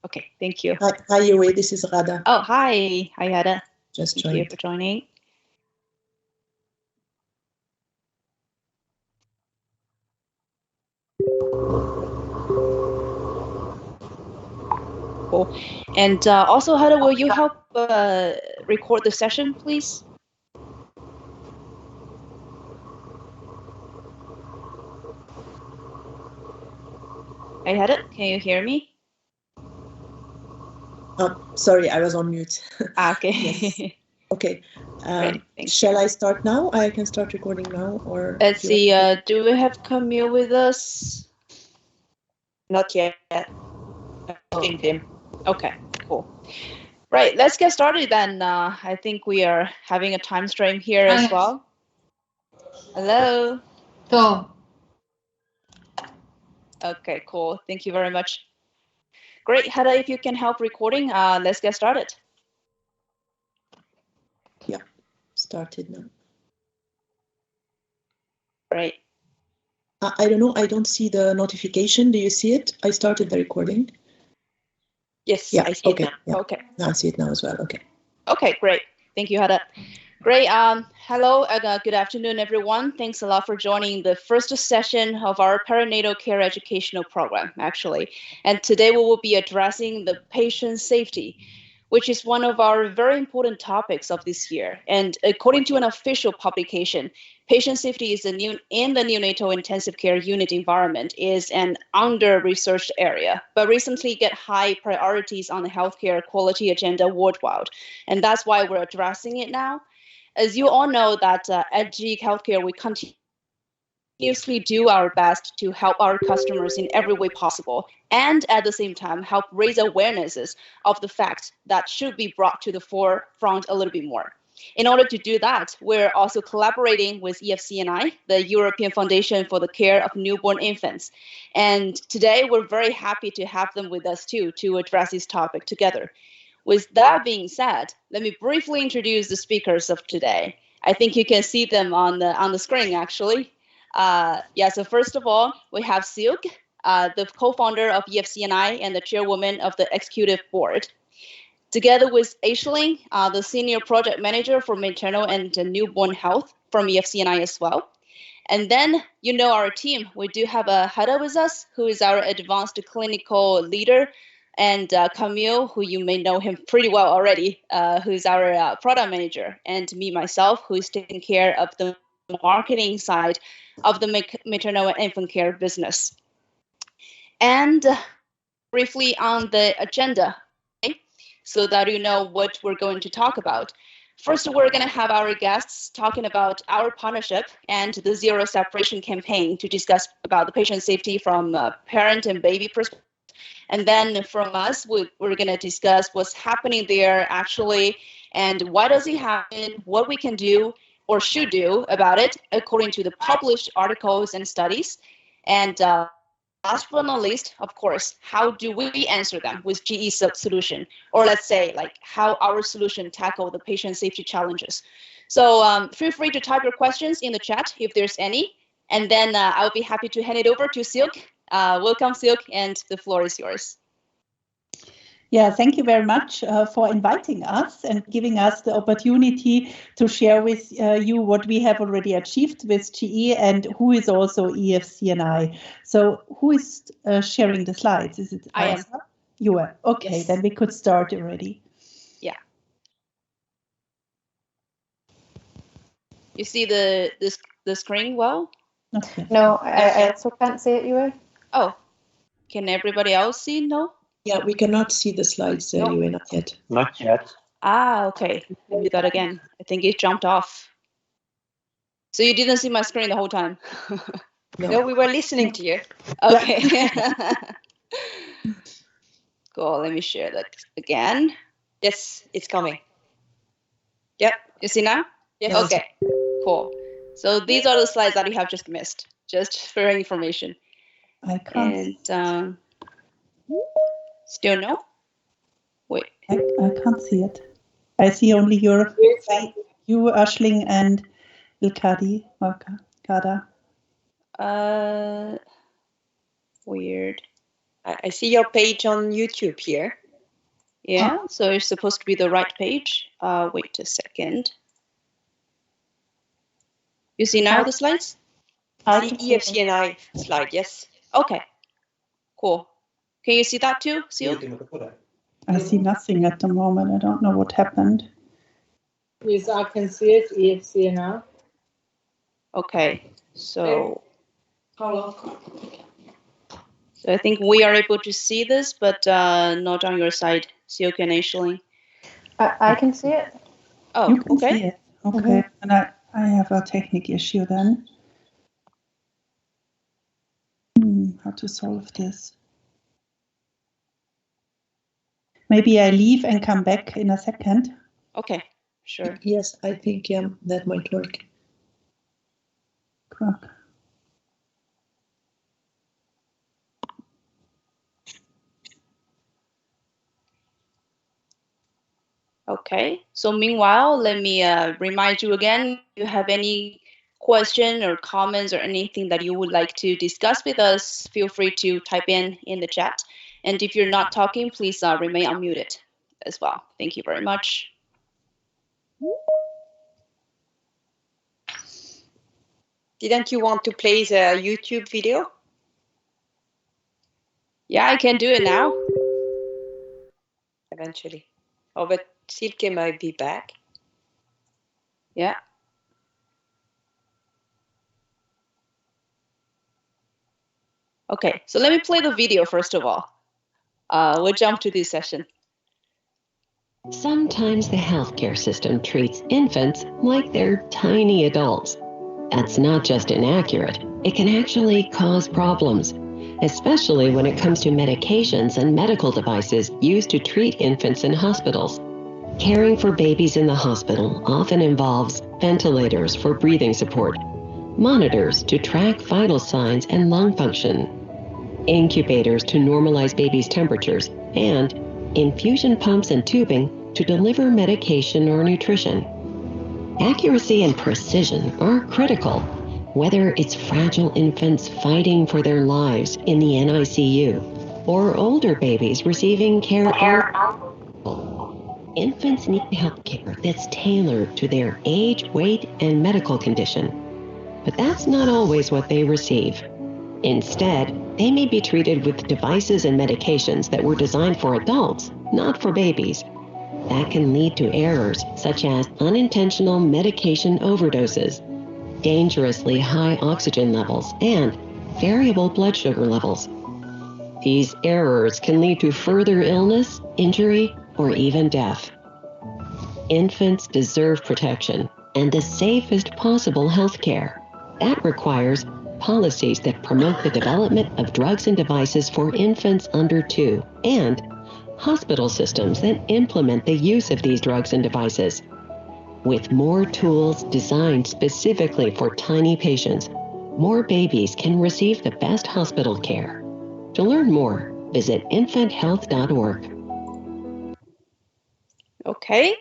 Okay, thank you. Hi, Yue. This is Rada. Oh, hi. Hi, Rada. Just Thank you for joining. Cool. And also, Hada, will you help record the session, please? I had it. Can you hear me? Sorry, I was on mute. Okay. Yes. Okay. Great, shall I start now? I can start recording now, or let's see. Do we have Camille with us? Not yet. Okay, cool. Right, let's get started then. I think we are having a time stream here as well. Hello. So. Okay, cool. Thank you very much. Great, Hada, if you can help recording, let's get started. Yeah, started now. Great. I don't know. I don't see the notification. Do you see it? I started the recording. Yes, yeah, I see it now. Yeah. Okay. Now I see it now as well. Okay. Okay, great. Thank you, Hada. Great. Hello, good afternoon, everyone. Thanks a lot for joining the first session of our perinatal care educational program, actually. And today we will be addressing the patient safety, which is one of our very important topics of this year. And according to an official publication, patient safety is in the neonatal intensive care unit environment is an under-researched area, but recently get high priorities on the healthcare quality agenda worldwide. And that's why we're addressing it now. As you all know that at GE Healthcare, we continuously do our best to help our customers in every way possible, and at the same time help raise awarenesses of the fact that should be brought to the forefront a little bit more. In order to do that, we're also collaborating with EFCNI, the European Foundation for the Care of Newborn Infants. And today we're very happy to have them with us too to address this topic together. With that being said, let me briefly introduce the speakers of today. I think you can see them on the screen actually. So first of all, we have Silk, the co-founder of EFCNI and the chairwoman of the executive board. Together with Aisling, the senior project manager for maternal and newborn health from EFCNI as well. And then, you know our team, we do have Hada with us, who is our advanced clinical leader, and Camille, who you may know him pretty well already, who's our product manager, and me, myself, who is taking care of the marketing side of the maternal and infant care business. And briefly on the agenda, okay, so that you know what we're going to talk about. First, we're going to have our guests talking about our partnership and the Zero Separation campaign to discuss about the patient safety from parent and baby perspective. And then from us, we're going to discuss what's happening there actually, and why does it happen, what we can do or should do about it according to the published articles and studies. And last but not least, of course, how do we answer them with GE's solution? Or let's say, like, how our solution tackle the patient safety challenges. So feel free to type your questions in the chat if there's any. And then I'll be happy to hand it over to Silk. Welcome, Silk, and the floor is yours. Yeah, thank you very much for inviting us and giving us the opportunity to share with you what we have already achieved with GE and who is also EFCNI. So who is sharing the slides? Is it I am. You are. Okay, yes. Then we could start already. Yeah. You see the screen well? Okay. No, I also can't see it, Yue. Oh, can everybody else see? No? Yeah, we cannot see the slides, Yue, not yet. Not yet. Ah, okay. Let me do that again. I think it jumped off. So you didn't see my screen the whole time? No, we were listening to you. Okay. Cool, let me share that again. Yes, it's coming. Yep, you see now? Yes. Okay, cool. So these are the slides that you have just missed, just for your information. I can't. And still no? Wait. I can't see it. I see only your face, you, Aisling, and Ilkadi or Kada. Weird. I see your page on YouTube here. Yeah, so it's supposed to be the right page. Wait a second. You see now the slides? I see EFCNI slide, yes. Okay, cool. Can you see that too, Seal? I see nothing at the moment. I don't know what happened. Yes, I can see it, EFCNI. Okay, so I think we are able to see this, but not on your side, Seal can initially. I can see it. Oh, You can okay. see it. Okay, and I have a technical issue then. How to solve this? Maybe I leave and come back in a second. Okay, sure. Yes, I think that might work. Cool. Okay, so meanwhile, let me remind you again, if you have any question or comments or anything that you would like to discuss with us, feel free to type in the chat. And if you're not talking, please remain unmuted as well. Thank you very much. Didn't you want to play the YouTube video? Yeah, I can do it now. Eventually. Oh, but Silke might be back. Yeah. Okay, so let me play the video first of all. We'll jump to this session. Sometimes the healthcare system treats infants like they're tiny adults. That's not just inaccurate, it can actually cause problems, especially when it comes to medications and medical devices used to treat infants in hospitals. Caring for babies in the hospital often involves ventilators for breathing support, monitors to track vital signs and lung function, incubators to normalize babies' temperatures, and infusion pumps and tubing to deliver medication or nutrition. Accuracy and precision are critical, whether it's fragile infants fighting for their lives in the NICU or older babies receiving care. Infants need health care that's tailored to their age, weight, and medical condition. But that's not always what they receive. Instead, they may be treated with devices and medications that were designed for adults, not for babies. That can lead to errors such as unintentional medication overdoses, dangerously high oxygen levels, and variable blood sugar levels. These errors can lead to further illness, injury, or even death. Infants deserve protection and the safest possible health care. That requires policies that promote the development of drugs and devices for infants under 2, and hospital systems that implement the use of these drugs and devices. With more tools designed specifically for tiny patients, more babies can receive the best hospital care. To learn more, visit infanthealth.org. Okay,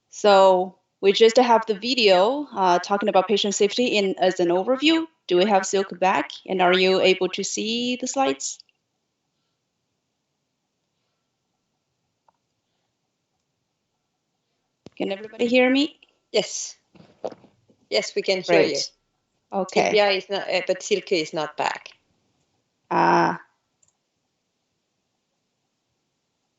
so we just have the video talking about patient safety as an overview. Do we have Silke back? And are you able to see the slides? Can everybody hear me? Yes. Yes, we can hear you. Okay. Sylvia is not, but Silke is not back.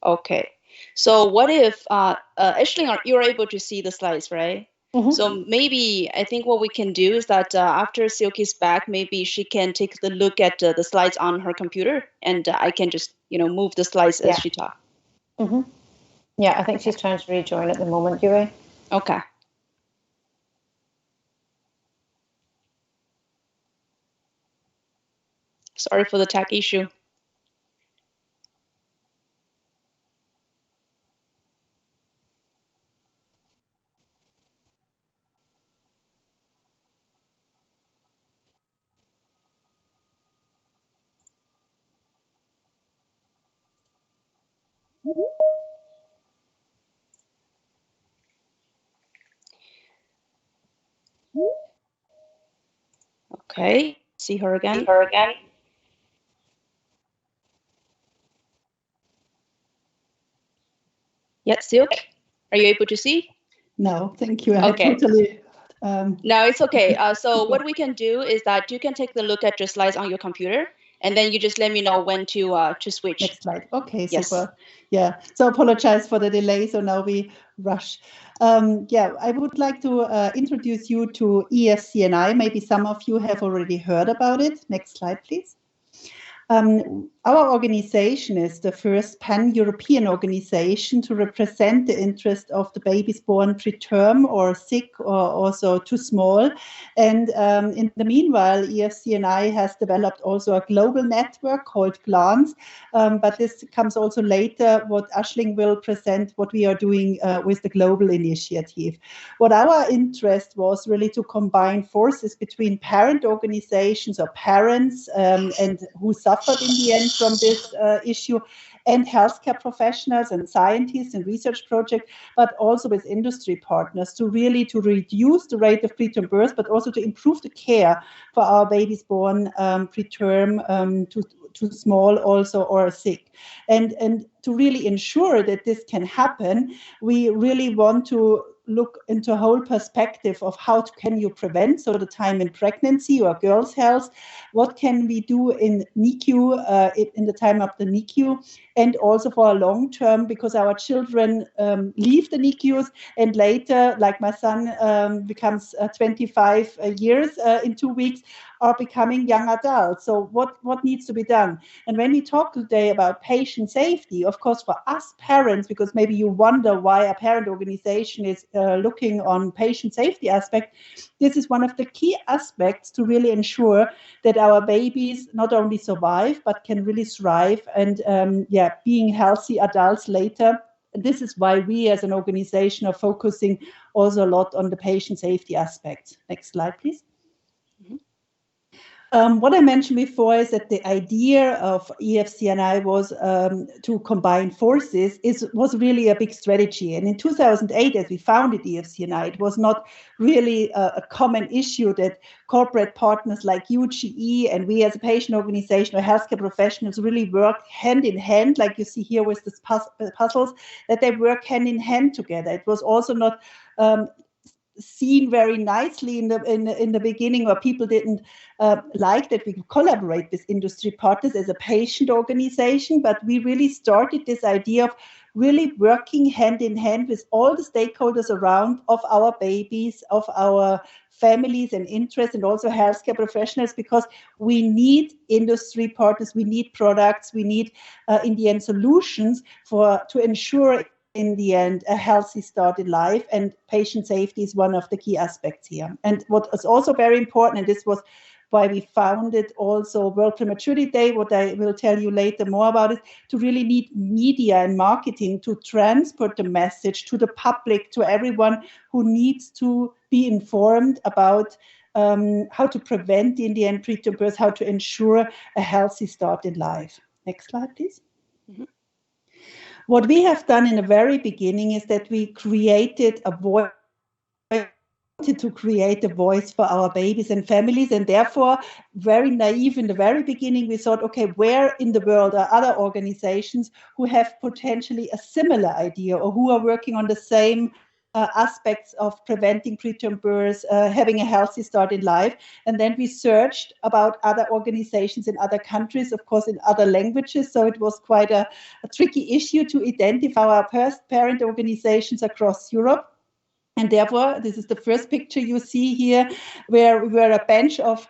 Okay. So what if, Aisling, you're able to see the slides, right? So maybe I think what we can do is that after Silke's back, maybe she can take a look at the slides on her computer, and I can just, move the slides as she talks. Yeah, I think she's trying to rejoin at the moment, Yuri. Okay. Sorry for the tech issue. Okay, see her again. Yes, Silk, are you able to see? No, thank you. Okay. Totally. No, it's okay. So what we can do is that you can take a look at your slides on your computer, and then you just let me know when to switch. Next slide. Okay, Yes. super. Yeah, so apologize for the delay. So now we rush. Yeah, I would like to introduce you to EFCNI. Maybe some of you have already heard about it. Next slide, please. Our organization is the first pan-European organization to represent the interest of the babies born preterm or sick or also too small. And in the meanwhile, EFCNI has developed also a global network called GLANCE, but this comes also later, what Aisling will present, what we are doing with the global initiative. What our interest was really to combine forces between parent organizations or parents and who suffered in the end from this issue, and healthcare professionals and scientists and research projects, but also with industry partners to reduce the rate of preterm birth, but also to improve the care for our babies born preterm, too small also or sick. And to really ensure that this can happen, we really want to look into a whole perspective of how can you prevent, so the time in pregnancy or girls' health, what can we do in NICU, in the time of the NICU, and also for a long term, because our children leave the NICUs and later, like my son becomes 25 years in 2 weeks, are becoming young adults. So what needs to be done? And when we talk today about patient safety, of course, for us parents, because maybe you wonder why a parent organization is looking on patient safety aspect, this is one of the key aspects to really ensure that our babies not only survive, but can really thrive and being healthy adults later. And this is why we as an organization are focusing also a lot on the patient safety aspect. Next slide, please. What I mentioned before is that the idea of EFCNI was to combine forces was really a big strategy. And in 2008, as we founded EFCNI, it was not really a common issue that corporate partners like UGE and we as a patient organization or healthcare professionals really work hand in hand, like you see here with these puzzles, that they work hand in hand together. It was also not seen very nicely in the beginning, where people didn't like that we collaborate with industry partners as a patient organization, but we really started this idea of really working hand in hand with all the stakeholders around of our babies, of our families and interests, and also healthcare professionals, because we need industry partners, we need products, we need in the end solutions to ensure in the end a healthy start in life, and patient safety is one of the key aspects here. And what is also very important, and this was why we founded also World Prematurity Day, what I will tell you later more about, is to really need media and marketing to transport the message to the public, to everyone who needs to be informed about how to prevent in the end preterm birth, how to ensure a healthy start in life. Next slide, please. Mm-hmm. What we have done in the very beginning is that we created a voice, to create a voice for our babies and families, and therefore, very naive in the very beginning, we thought, okay, where in the world are other organizations who have potentially a similar idea or who are working on the same aspects of preventing preterm birth, having a healthy start in life. And then we searched about other organizations in other countries, of course, in other languages. So it was quite a tricky issue to identify our parent organizations across Europe. And therefore, this is the first picture you see here, where we were a bench of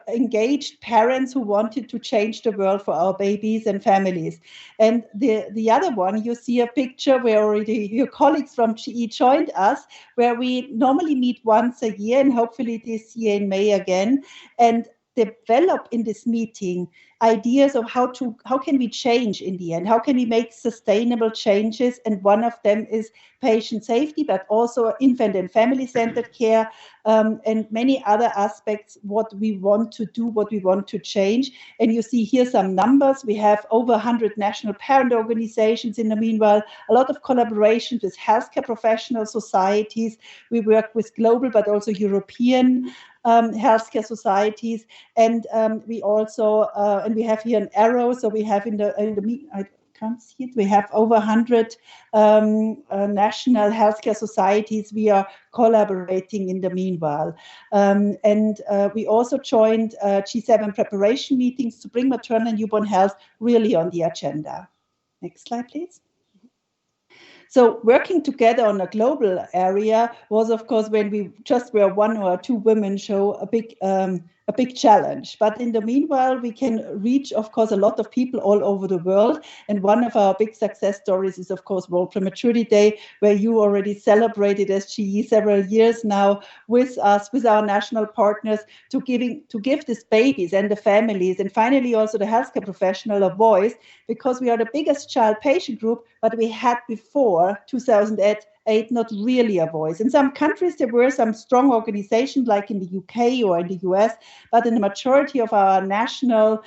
engaged parents who wanted to change the world for our babies and families. And the other one, you see a picture where already your colleagues from GE joined us, where we normally meet once a year, and hopefully this year in May again, and develop in this meeting ideas of how can we change in the end, how can we make sustainable changes, and one of them is patient safety, but also infant and family-centered care, and many other aspects, what we want to do, what we want to change. And you see here some numbers. We have over 100 national parent organizations in the meanwhile, a lot of collaborations with healthcare professional societies. We work with global but also European healthcare societies, and we also and we have here an arrow. So we have in the I can't see it. We have over 100 national healthcare societies we are collaborating in the meanwhile. And we also joined G7 preparation meetings to bring maternal and newborn health really on the agenda. Next slide, please. So working together on a global area was, of course, when we just were one or two women show a big challenge. But in the meanwhile, we can reach, of course, a lot of people all over the world. And one of our big success stories is, of course, World Prematurity Day, where you already celebrated as GE several years now with us, with our national partners, to give these babies and the families, and finally also the healthcare professional, a voice, because we are the biggest child patient group, but we had before 2008 not really a voice. In some countries, there were some strong organizations like in the UK or in the US, but in the majority of our national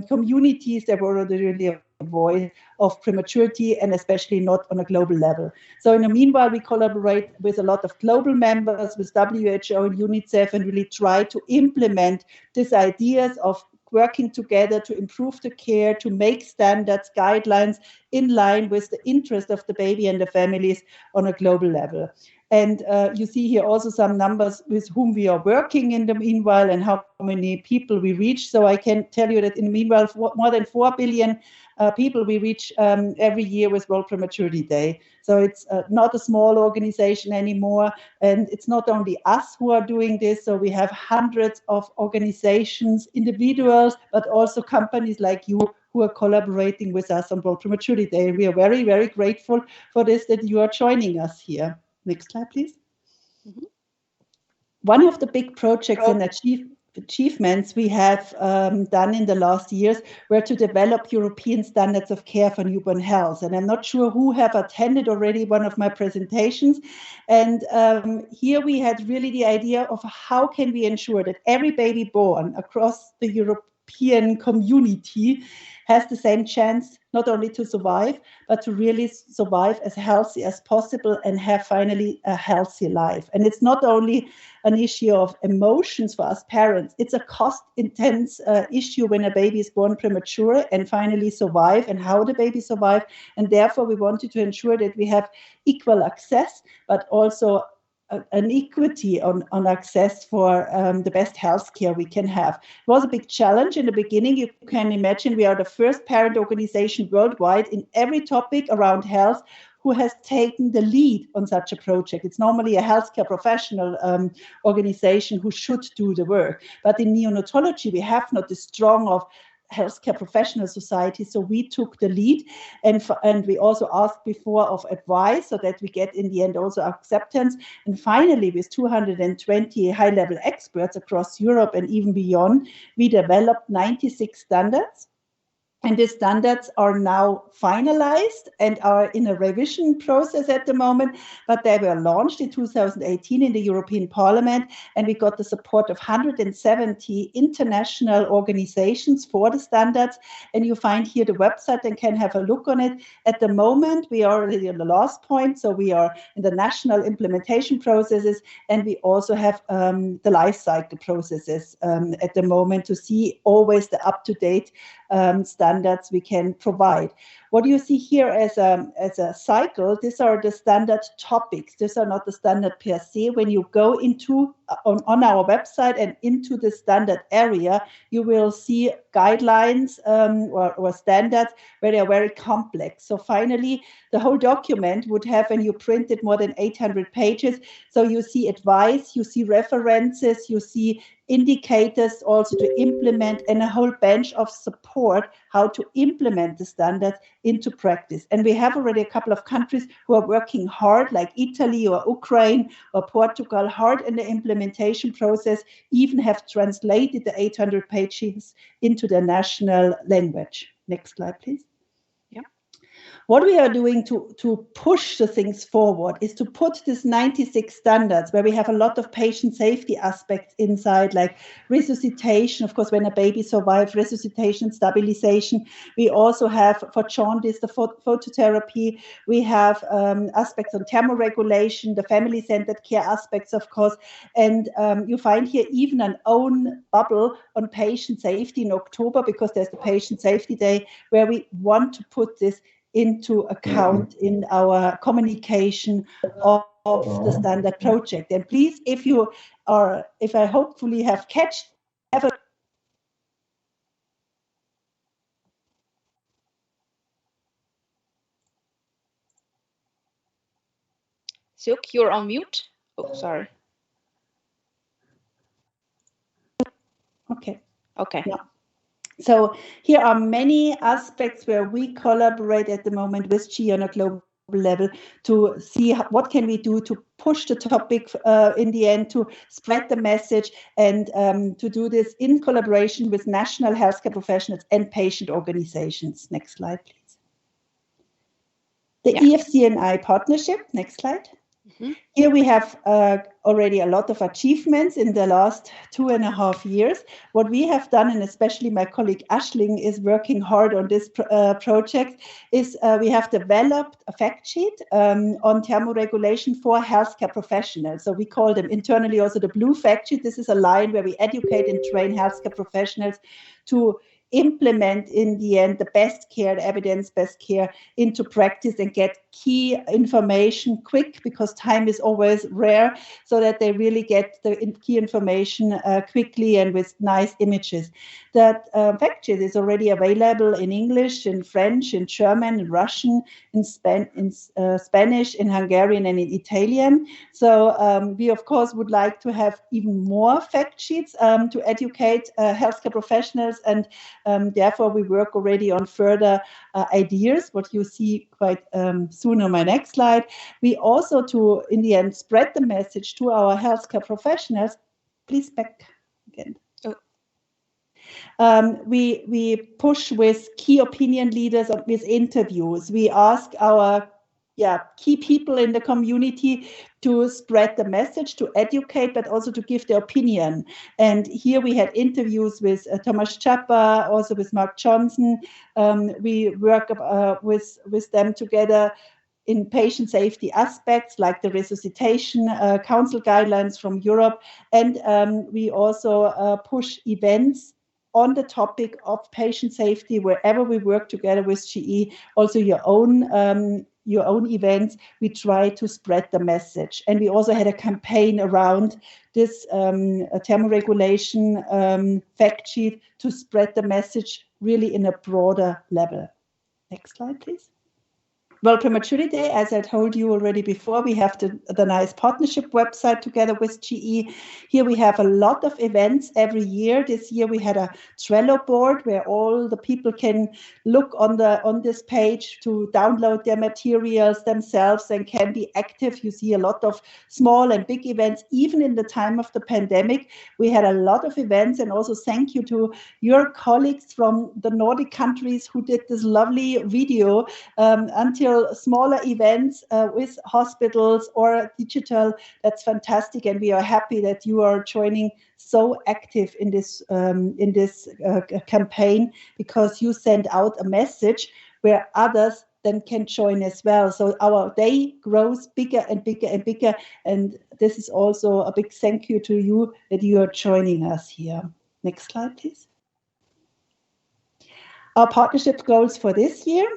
communities, there were really a voice of prematurity, and especially not on a global level. So in the meanwhile, we collaborate with a lot of global members, with WHO and UNICEF, and really try to implement these ideas of working together to improve the care, to make standards, guidelines in line with the interest of the baby and the families on a global level. And you see here also some numbers with whom we are working in the meanwhile and how many people we reach. So I can tell you that in the meanwhile, more than 4 billion people we reach every year with World Prematurity Day. So it's not a small organization anymore. And it's not only us who are doing this. So we have hundreds of organizations, individuals, but also companies like you who are collaborating with us on World Prematurity Day. We are very, very grateful for this, that you are joining us here. Next slide, please. Mm-hmm. One of the big projects and achievements we have done in the last years were to develop European standards of care for newborn health. And I'm not sure who have attended already one of my presentations. And here we had really the idea of how can we ensure that every baby born across the European community has the same chance not only to survive, but to really survive as healthy as possible and have finally a healthy life. And it's not only an issue of emotions for us parents, it's a cost-intense issue when a baby is born premature and finally survive, and how the baby survive. And therefore, we wanted to ensure that we have equal access, but also an equity on access for the best healthcare we can have. It was a big challenge in the beginning. You can imagine we are the first parent organization worldwide in every topic around health who has taken the lead on such a project. It's normally a healthcare professional organization who should do the work. But in neonatology, we have not the strong of healthcare professional society, so we took the lead, and we also asked before of advice so that we get in the end also acceptance. And finally, with 220 high-level experts across Europe and even beyond, we developed 96 standards. And the standards are now finalized and are in a revision process at the moment, but they were launched in 2018 in the European Parliament, and we got the support of 170 international organizations for the standards. And you find here the website and can have a look on it. At the moment, we are already on the last point, so we are in the national implementation processes, and we also have the life cycle processes at the moment to see always the up-to-date standards we can provide. What you see here as a cycle, these are the standard topics. These are not the standard per se. When you go into on our website and into the standard area, you will see guidelines or standards where they are very complex. So finally, the whole document would have, when you print it, more than 800 pages. So you see advice, you see references, you see indicators also to implement, and a whole bench of support how to implement the standards into practice. And we have already a couple of countries who are working hard, like Italy or Ukraine or Portugal, hard in the implementation process, even have translated the 800 pages into their national language. Next slide, please. What we are doing to push the things forward is to put this 96 standards, where we have a lot of patient safety aspects inside, like resuscitation, of course, when a baby survives, resuscitation, stabilization. We also have for jaundice, the phototherapy. We have aspects on thermoregulation, the family-centered care aspects, of course. And you find here even an own bubble on patient safety in October, because there's the Patient Safety Day, where we want to put this into account in our communication of the standard project. And please, if I hopefully have a Silk, you're on mute. Oh, sorry. Okay. Okay. Yeah. So here are many aspects where we collaborate at the moment with GE on a global level to see what can we do to push the topic in the end, to spread the message, and to do this in collaboration with national healthcare professionals and patient organizations. Next slide, please. The EFCNI partnership. Next slide. Mm-hmm. Here we have already a lot of achievements in the last 2.5 years. What we have done, and especially my colleague Ashling is working hard on this project, is we have developed a fact sheet on thermoregulation for healthcare professionals. So we call them internally also the blue fact sheet. This is a line where we educate and train healthcare professionals to implement in the end the best care, the evidence-based care into practice and get key information quick, because time is always rare, so that they really get the key information quickly and with nice images. That fact sheet is already available in English, in French, in German, in Russian, in Spanish, in Hungarian, and in Italian. So we, of course, would like to have even more fact sheets to educate healthcare professionals, and therefore we work already on further ideas, what you see quite soon on my next slide. We also, to in the end spread the message to our healthcare professionals. Please back again. We push with key opinion leaders with interviews. We ask our key people in the community to spread the message, to educate, but also to give their opinion. And here we had interviews with Thomas Chapa, also with Mark Johnson. We work with them together in patient safety aspects, like the resuscitation council guidelines from Europe. And we also push events on the topic of patient safety wherever we work together with GE. Also your own events, we try to spread the message. And we also had a campaign around this thermoregulation fact sheet to spread the message really in a broader level. Next slide, please. World Prematurity Day, as I told you already before, we have the nice partnership website together with GE. Here we have a lot of events every year. This year we had a Trello board where all the people can look on this page to download their materials themselves and can be active. You see a lot of small and big events. Even in the time of the pandemic, we had a lot of events. And also thank you to your colleagues from the Nordic countries who did this lovely video until smaller events with hospitals or digital. That's fantastic, and we are happy that you are joining so active in this campaign, because you send out a message where others then can join as well. So our day grows bigger and bigger and bigger, and this is also a big thank you to you that you are joining us here. Next slide, please. Our partnership goals for this year.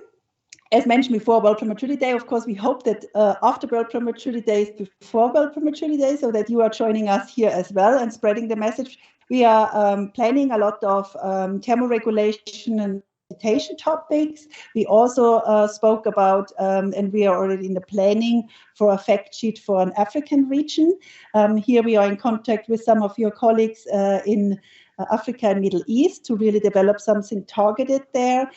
As mentioned before, World Prematurity Day, of course, we hope that after World Prematurity Day is before World Prematurity Day, so that you are joining us here as well and spreading the message. We are planning a lot of thermoregulation and resuscitation topics. We also spoke about, and we are already in the planning for a fact sheet for an African region. Here we are in contact with some of your colleagues in Africa and Middle East to really develop something targeted there.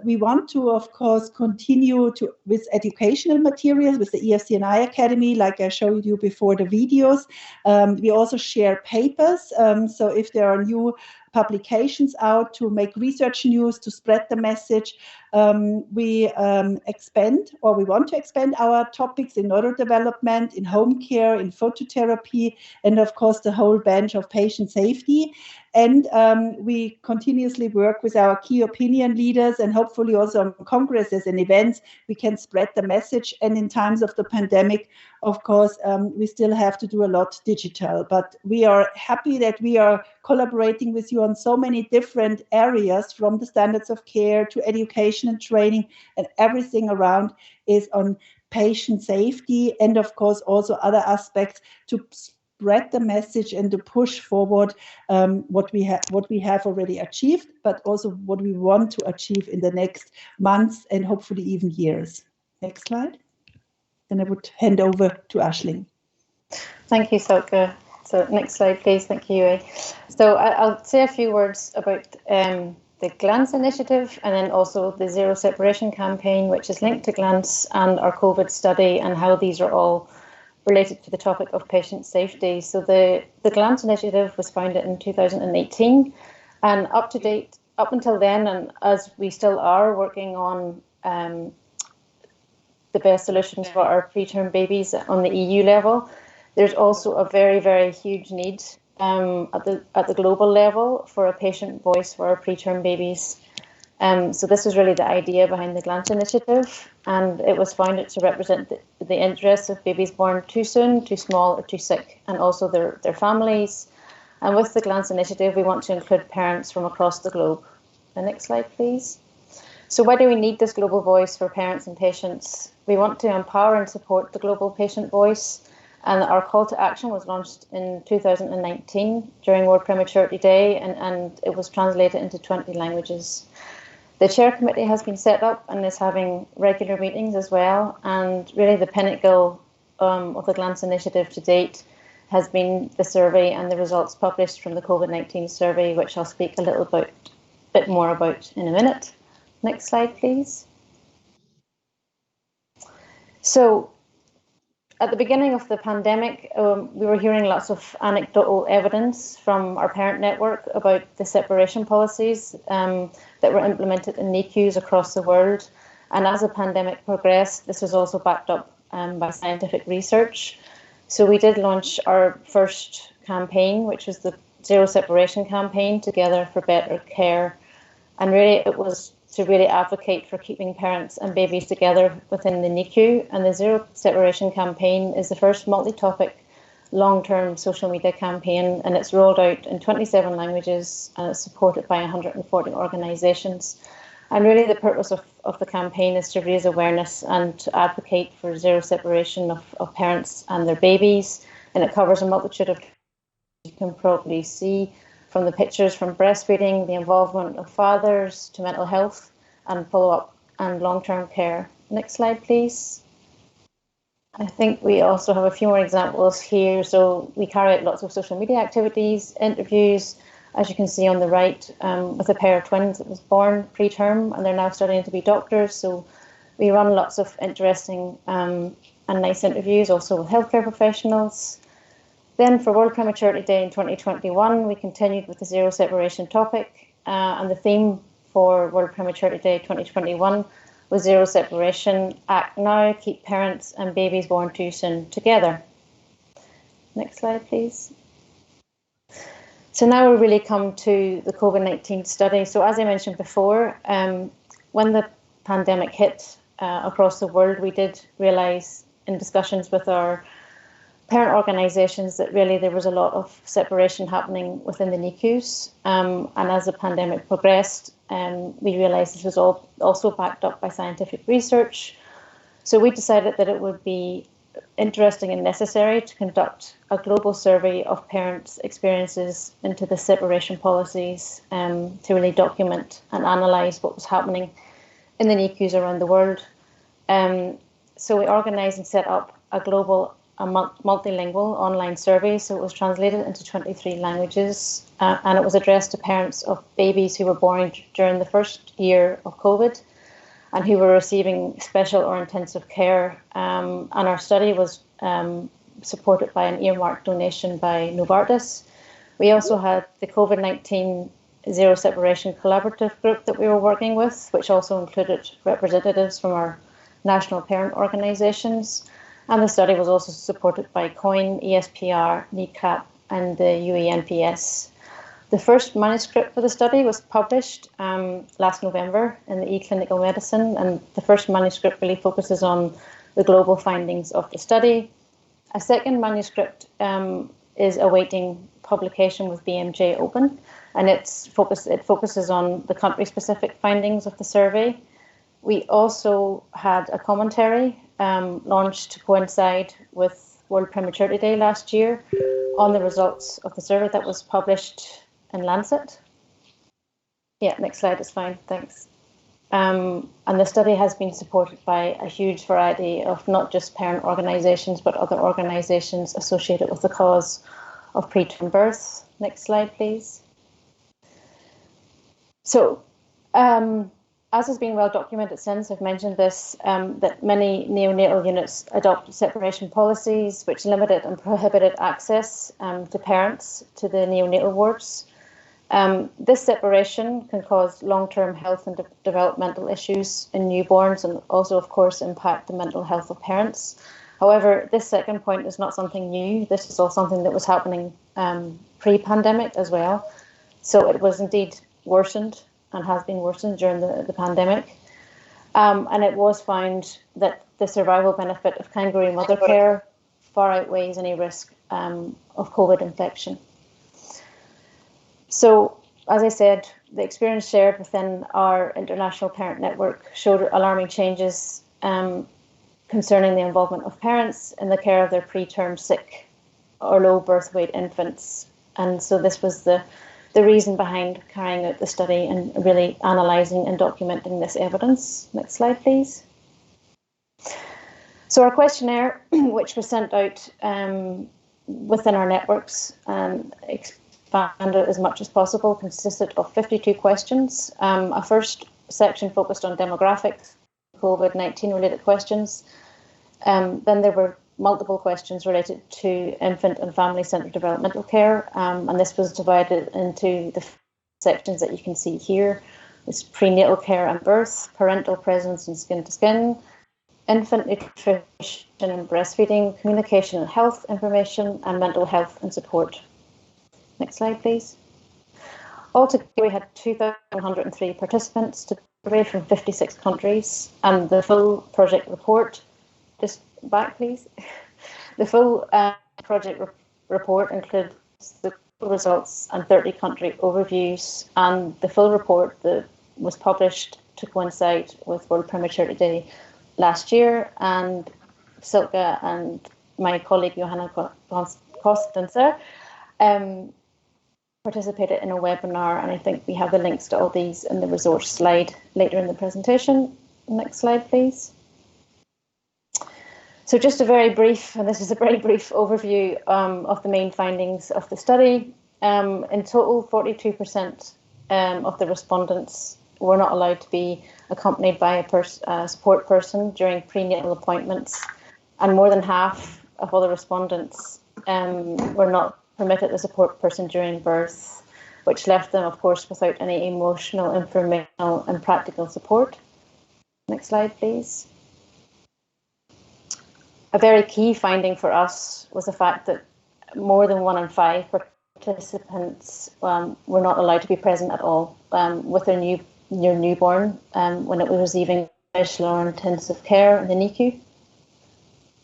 We want to, of course, continue with educational materials with the EFCNI Academy, like I showed you before the videos. We also share papers. So if there are new publications out to make research news, to spread the message. We want to expand our topics in neurodevelopment, in home care, in phototherapy, and of course the whole bench of patient safety. And we continuously work with our key opinion leaders, and hopefully also on congresses and events, we can spread the message. And in times of the pandemic, of course, we still have to do a lot digital. But we are happy that we are collaborating with you on so many different areas, from the standards of care to education and training, and everything around is on patient safety, and of course also other aspects to spread the message and to push forward what we have already achieved, but also what we want to achieve in the next months and hopefully even years. Next slide. Then I would hand over to Aisling. Thank you, Silke. So next slide, please. Thank you, Yue. So I'll say a few words about the GLANCE initiative, and then also the Zero Separation campaign, which is linked to GLANCE and our COVID study, and how these are all related to the topic of patient safety. So the GLANCE initiative was founded in 2018, and up until then, and as we still are working on the best solutions for our preterm babies on the EU level, there's also a very, very huge need at the global level for a patient voice for our preterm babies. So this was really the idea behind the GLANCE initiative, and it was founded to represent the interests of babies born too soon, too small, or too sick, and also their families. And with the GLANCE initiative, we want to include parents from across the globe. The next slide, please. So why do we need this global voice for parents and patients? We want to empower and support the global patient voice, and our call to action was launched in 2019 during World Prematurity Day, and it was translated into 20 languages. The chair committee has been set up and is having regular meetings as well, and really the pinnacle of the GLANCE initiative to date has been the survey and the results published from the COVID-19 survey, which I'll speak a little bit more about in a minute. Next slide, please. So at the beginning of the pandemic, we were hearing lots of anecdotal evidence from our parent network about the separation policies that were implemented in NICUs across the world. And as the pandemic progressed, this was also backed up by scientific research. So we did launch our first campaign, which was the Zero Separation campaign, Together for Better Care. And really it was to really advocate for keeping parents and babies together within the NICU. And the Zero Separation campaign is the first multi-topic long-term social media campaign, and it's rolled out in 27 languages and it's supported by 140 organisations. And really the purpose of the campaign is to raise awareness and to advocate for zero separation of parents and their babies. And it covers a multitude of, you can probably see from the pictures, from breastfeeding, the involvement of fathers, to mental health and follow-up and long-term care. Next slide, please. I think we also have a few more examples here. So we carry out lots of social media activities, interviews, as you can see on the right, with a pair of twins that was born preterm, and they're now studying to be doctors. So we run lots of interesting and nice interviews also with healthcare professionals. Then for World Prematurity Day in 2021, we continued with the zero separation topic, and the theme for World Prematurity Day 2021 was Zero Separation, Act Now, Keep Parents and Babies Born Too Soon Together. Next slide, please. So now we really come to the COVID-19 study. So as I mentioned before, when the pandemic hit across the world, we did realise in discussions with our parent organisations that really there was a lot of separation happening within the NICUs. And as the pandemic progressed, we realised this was also backed up by scientific research. So we decided that it would be interesting and necessary to conduct a global survey of parents' experiences into the separation policies, to really document and analyse what was happening in the NICUs around the world. So we organised and set up a global, multilingual online survey. So it was translated into 23 languages, and it was addressed to parents of babies who were born during the first year of COVID and who were receiving special or intensive care. And our study was supported by an earmarked donation by Novartis. We also had the COVID-19 Zero Separation Collaborative Group that we were working with, which also included representatives from our national parent organisations. And the study was also supported by COIN, ESPR, NECAP, and the UENPS. The first manuscript for the study was published last November in the eClinical Medicine, and the first manuscript really focuses on the global findings of the study. A second manuscript is awaiting publication with BMJ Open, and it focuses on the country-specific findings of the survey. We also had a commentary launched to coincide with World Prematurity Day last year on the results of the survey that was published in Lancet. Yeah, next slide is fine, thanks. And the study has been supported by a huge variety of not just parent organisations, but other organisations associated with the cause of preterm birth. Next slide, please. So, as has been well documented since, I've mentioned this, that many neonatal units adopt separation policies which limited and prohibited access to parents to the neonatal wards. This separation can cause long-term health and developmental issues in newborns, and also, of course, impact the mental health of parents. However, this second point is not something new. This is all something that was happening pre-pandemic as well. So it was indeed worsened and has been worsened during the pandemic. And it was found that the survival benefit of kangaroo mother care far outweighs any risk of COVID infection. So, as I said, the experience shared within our international parent network showed alarming changes concerning the involvement of parents in the care of their preterm sick or low birth weight infants. And so this was the reason behind carrying out the study and really analysing and documenting this evidence. Next slide, please. So our questionnaire, which was sent out within our networks and expanded as much as possible, consisted of 52 questions. A first section focused on demographics, COVID-19 related questions. Then there were multiple questions related to infant and family-centred developmental care, and this was divided into the sections that you can see here. It's prenatal care and birth, parental presence and skin-to-skin, infant nutrition and breastfeeding, communication and health information, and mental health and support. Next slide, please. Altogether, we had 2,103 participants to survey from 56 countries, and the full project report, just back please. The full project report includes the results and 30 country overviews, and the full report that was published to coincide with World Prematurity Day last year, and Silke and my colleague Johanna Kostenser participated in a webinar, and I think we have the links to all these in the resource slide later in the presentation. Next slide, please. So just a very brief, and this is a very brief overview of the main findings of the study. In total, 42% of the respondents were not allowed to be accompanied by a support person during prenatal appointments, and more than half of all the respondents were not permitted a support person during birth, which left them, of course, without any emotional, informational, and practical support. Next slide, please. A very key finding for us was the fact that more than 1 in 5 participants were not allowed to be present at all with their newborn when it was receiving special or intensive care in the NICU.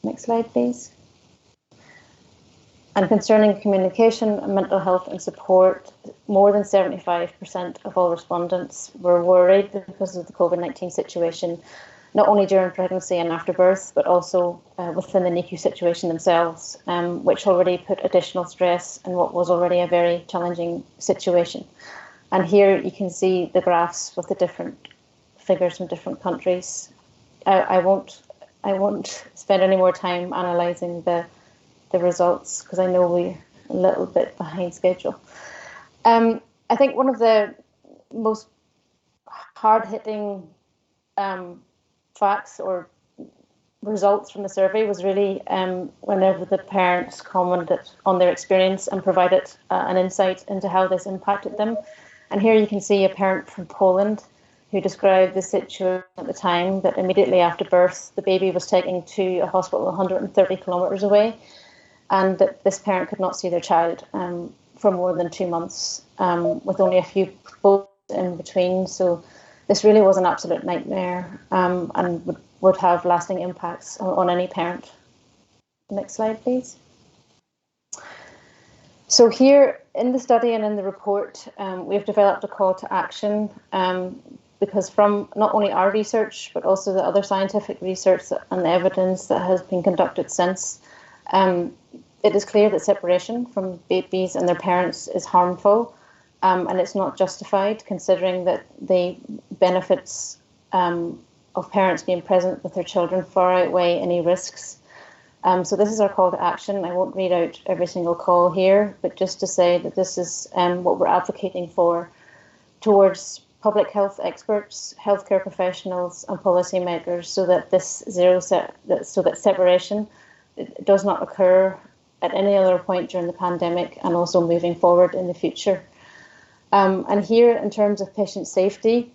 Next slide, please. And concerning communication and mental health and support, more than 75% of all respondents were worried because of the COVID-19 situation, not only during pregnancy and after birth, but also within the NICU situation themselves, which already put additional stress in what was already a very challenging situation. And here you can see the graphs with the different figures from different countries. I won't spend any more time analysing the results because I know we're a little bit behind schedule. I think one of the most hard-hitting facts or results from the survey was really whenever the parents commented on their experience and provided an insight into how this impacted them. And here you can see a parent from Poland who described the situation at the time, that immediately after birth, the baby was taken to a hospital 130 kilometres away, and that this parent could not see their child for more than 2 months, with only a few boats in between. So this really was an absolute nightmare, and would have lasting impacts on any parent. Next slide, please. So here in the study and in the report, we've developed a call to action, because from not only our research, but also the other scientific research and the evidence that has been conducted since, it is clear that separation from babies and their parents is harmful, and it's not justified, considering that the benefits of parents being present with their children far outweigh any risks. So this is our call to action. I won't read out every single call here, but just to say that this is what we're advocating for towards public health experts, healthcare professionals, and policymakers, so that so that separation does not occur at any other point during the pandemic, and also moving forward in the future. And here, in terms of patient safety,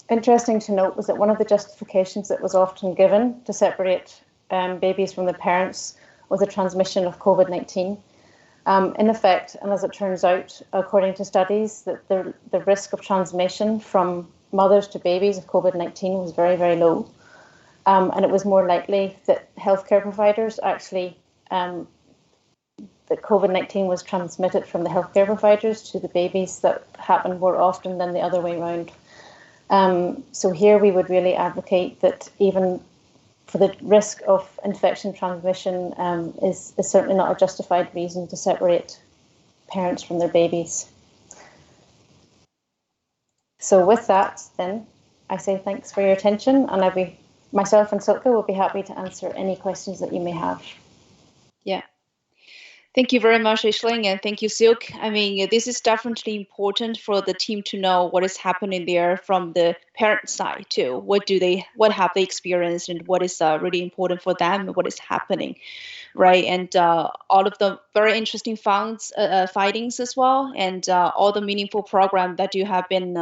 interesting to note was that one of the justifications that was often given to separate babies from the parents was the transmission of COVID-19. In effect, and as it turns out, according to studies, that the risk of transmission from mothers to babies of COVID-19 was very, very low. And it was more likely that healthcare providers actually, that COVID-19 was transmitted from the healthcare providers to the babies that happened more often than the other way around. So here we would really advocate that even for the risk of infection transmission is certainly not a justified reason to separate parents from their babies. So with that, then, I say thanks for your attention, and myself and Silke will be happy to answer any questions that you may have. Yeah. Thank you very much, Aisling, and thank you, Silk. I mean, this is definitely important for the team to know what is happening there from the parent side too. What have they experienced, and what is really important for them, and what is happening, right? And all of the very interesting findings as well, and all the meaningful program that you have been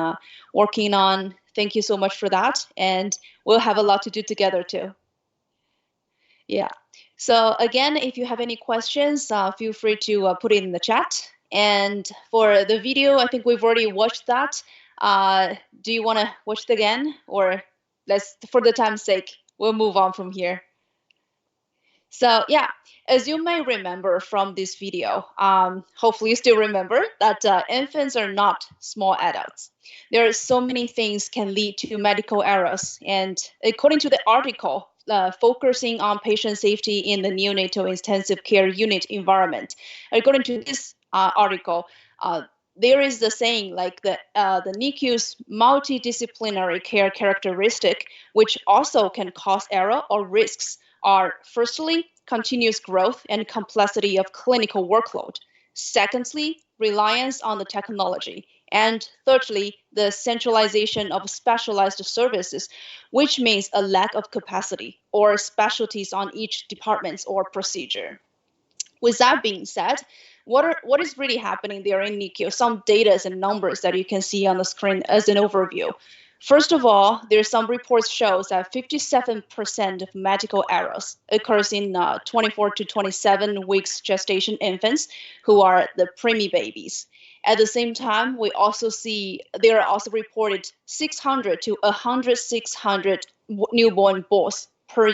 working on. Thank you so much for that, and we'll have a lot to do together too. Yeah. So again, if you have any questions, feel free to put it in the chat. And for the video, I think we've already watched that. Do you want to watch it again, or for the time's sake, we'll move on from here. So yeah, as you may remember from this video, hopefully you still remember that infants are not small adults. There are so many things can lead to medical errors, and according to the article, focusing on patient safety in the neonatal intensive care unit environment. According to this article, there is the saying like the NICU's multidisciplinary care characteristic, which also can cause error or risks, are firstly, continuous growth and complexity of clinical workload. Secondly, reliance on the technology. And thirdly, the centralization of specialized services, which means a lack of capacity or specialties on each department or procedure. With that being said, what is really happening there in NICU? Some data and numbers that you can see on the screen as an overview. First of all, there's some reports shows that 57% of medical errors occurs in 24 to 27 weeks gestation infants who are the preemie babies. At the same time, we also see there are also reported 600 to 600 newborn falls per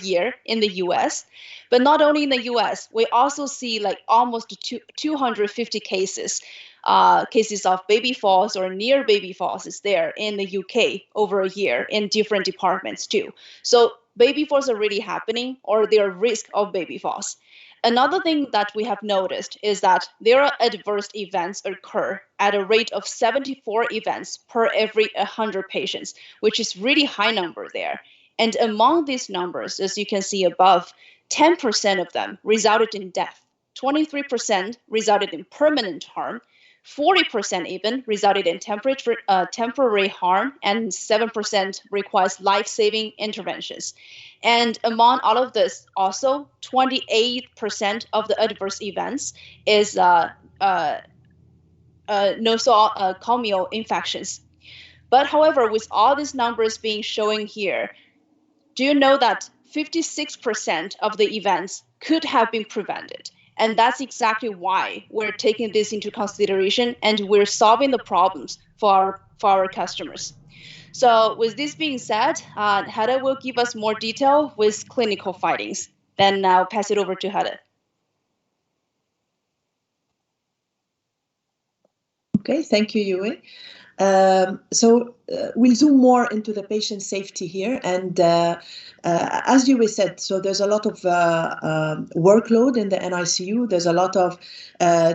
year in the U.S. But not only in the U.S., we also see like almost 250 cases of baby falls or near baby falls is there in the UK over a year in different departments too. So baby falls are really happening, or there are risk of baby falls. Another thing that we have noticed is that there are adverse events occur at a rate of 74 events per every 100 patients, which is really high number there. And among these numbers, as you can see above, 10% of them resulted in death, 23% resulted in permanent harm, 40% even resulted in temporary harm, and 7% requires life-saving interventions. And among all of this, also 28% of the adverse events is nosocomial infections. But however, with all these numbers being showing here, do you know that 56% of the events could have been prevented? And that's exactly why we're taking this into consideration and we're solving the problems for our customers. So with this being said, Hede will give us more detail with clinical findings. Then I'll pass it over to Hede. Okay, thank you, Yue. We'll zoom more into the patient safety here. And as Yue said, so there's a lot of workload in the NICU. There's a lot of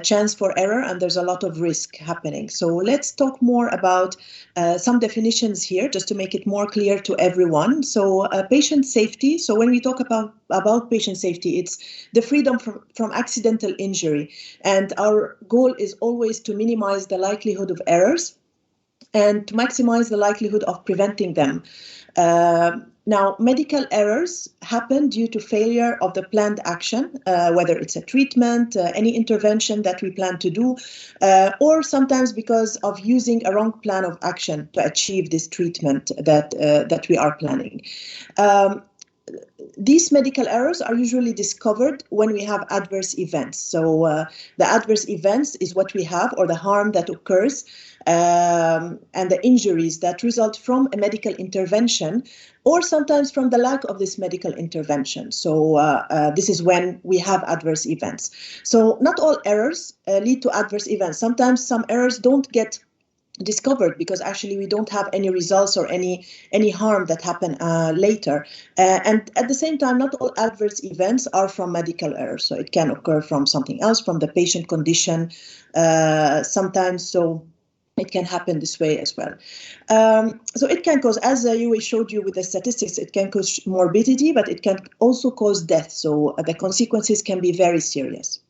chance for error, and there's a lot of risk happening. So let's talk more about some definitions here, just to make it more clear to everyone. So patient safety. So when we talk about patient safety, it's the freedom from accidental injury. And our goal is always to minimize the likelihood of errors and to maximize the likelihood of preventing them. Now, medical errors happen due to failure of the planned action, whether it's a treatment, any intervention that we plan to do, or sometimes because of using a wrong plan of action to achieve this treatment that we are planning. These medical errors are usually discovered when we have adverse events. So the adverse events is what we have, or the harm that occurs, and the injuries that result from a medical intervention, or sometimes from the lack of this medical intervention. So this is when we have adverse events. So not all errors lead to adverse events. Sometimes some errors don't get discovered because actually we don't have any results or any harm that happen later. And at the same time, not all adverse events are from medical errors. So it can occur from something else, from the patient condition sometimes. So it can happen this way as well. So it can cause, as Yue showed you with the statistics, it can cause morbidity, but it can also cause death. So the consequences can be very serious.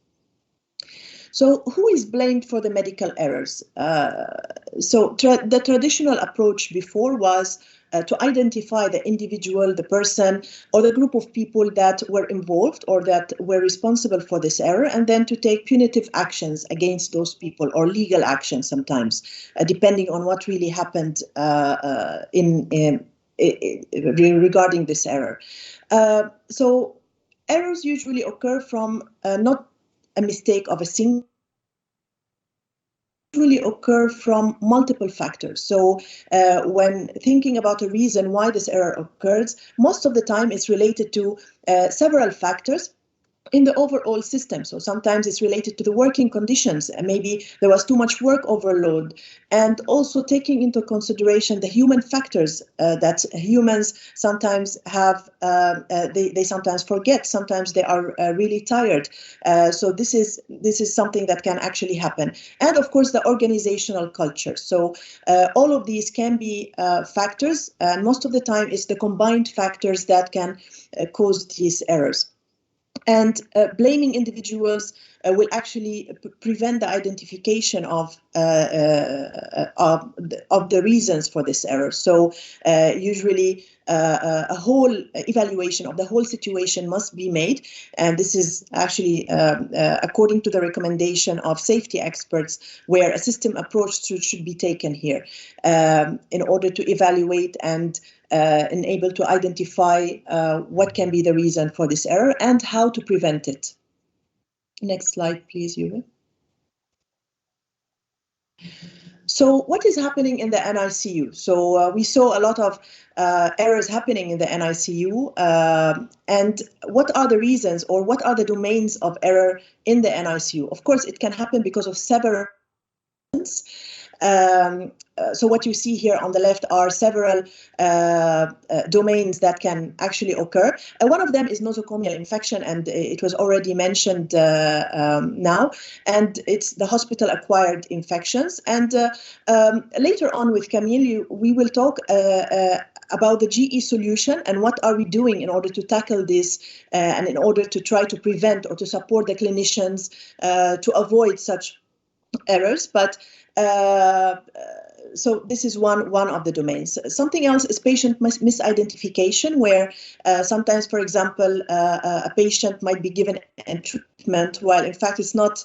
So who is blamed for the medical errors? The traditional approach before was to identify the individual, the person, or the group of people that were involved or that were responsible for this error, and then to take punitive actions against those people, or legal actions sometimes, depending on what really happened regarding this error. So errors usually occur from not a mistake of a single, usually occur from multiple factors. So when thinking about a reason why this error occurs, most of the time it's related to several factors in the overall system. So sometimes it's related to the working conditions, and maybe there was too much work overload, and also taking into consideration the human factors that humans sometimes have, they sometimes forget, sometimes they are really tired. So this is something that can actually happen. And of course, the organizational culture. So all of these can be factors, and most of the time it's the combined factors that can cause these errors. And blaming individuals will actually prevent the identification of the reasons for this error. So usually a whole evaluation of the whole situation must be made. And this is actually according to the recommendation of safety experts, where a system approach should be taken here in order to evaluate and able to identify what can be the reason for this error and how to prevent it. Next slide, please, Yue. So what is happening in the NICU? So we saw a lot of errors happening in the NICU. And what are the reasons, or what are the domains of error in the NICU? Of course, it can happen because of several reasons. So what you see here on the left are several domains that can actually occur. One of them is nosocomial infection, and it was already mentioned now, and it's the hospital-acquired infections. And later on with Camille, we will talk about the GE solution and what are we doing in order to tackle this and in order to try to prevent or to support the clinicians to avoid such errors. But so this is one of the domains. Something else is patient misidentification, where sometimes, for example, a patient might be given a treatment while in fact it's not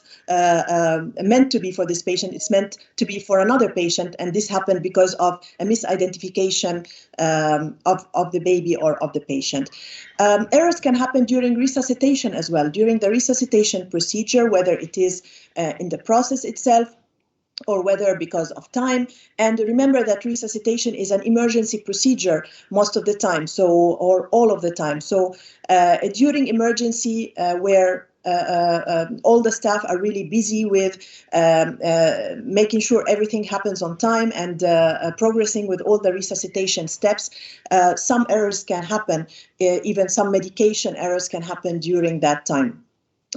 meant to be for this patient, it's meant to be for another patient, and this happened because of a misidentification of the baby or of the patient. Errors can happen during resuscitation as well, during the resuscitation procedure, whether it is in the process itself or whether because of time. And remember that resuscitation is an emergency procedure most of the time, so, or all of the time. So during emergency where all the staff are really busy with making sure everything happens on time and progressing with all the resuscitation steps, some errors can happen, even some medication errors can happen during that time.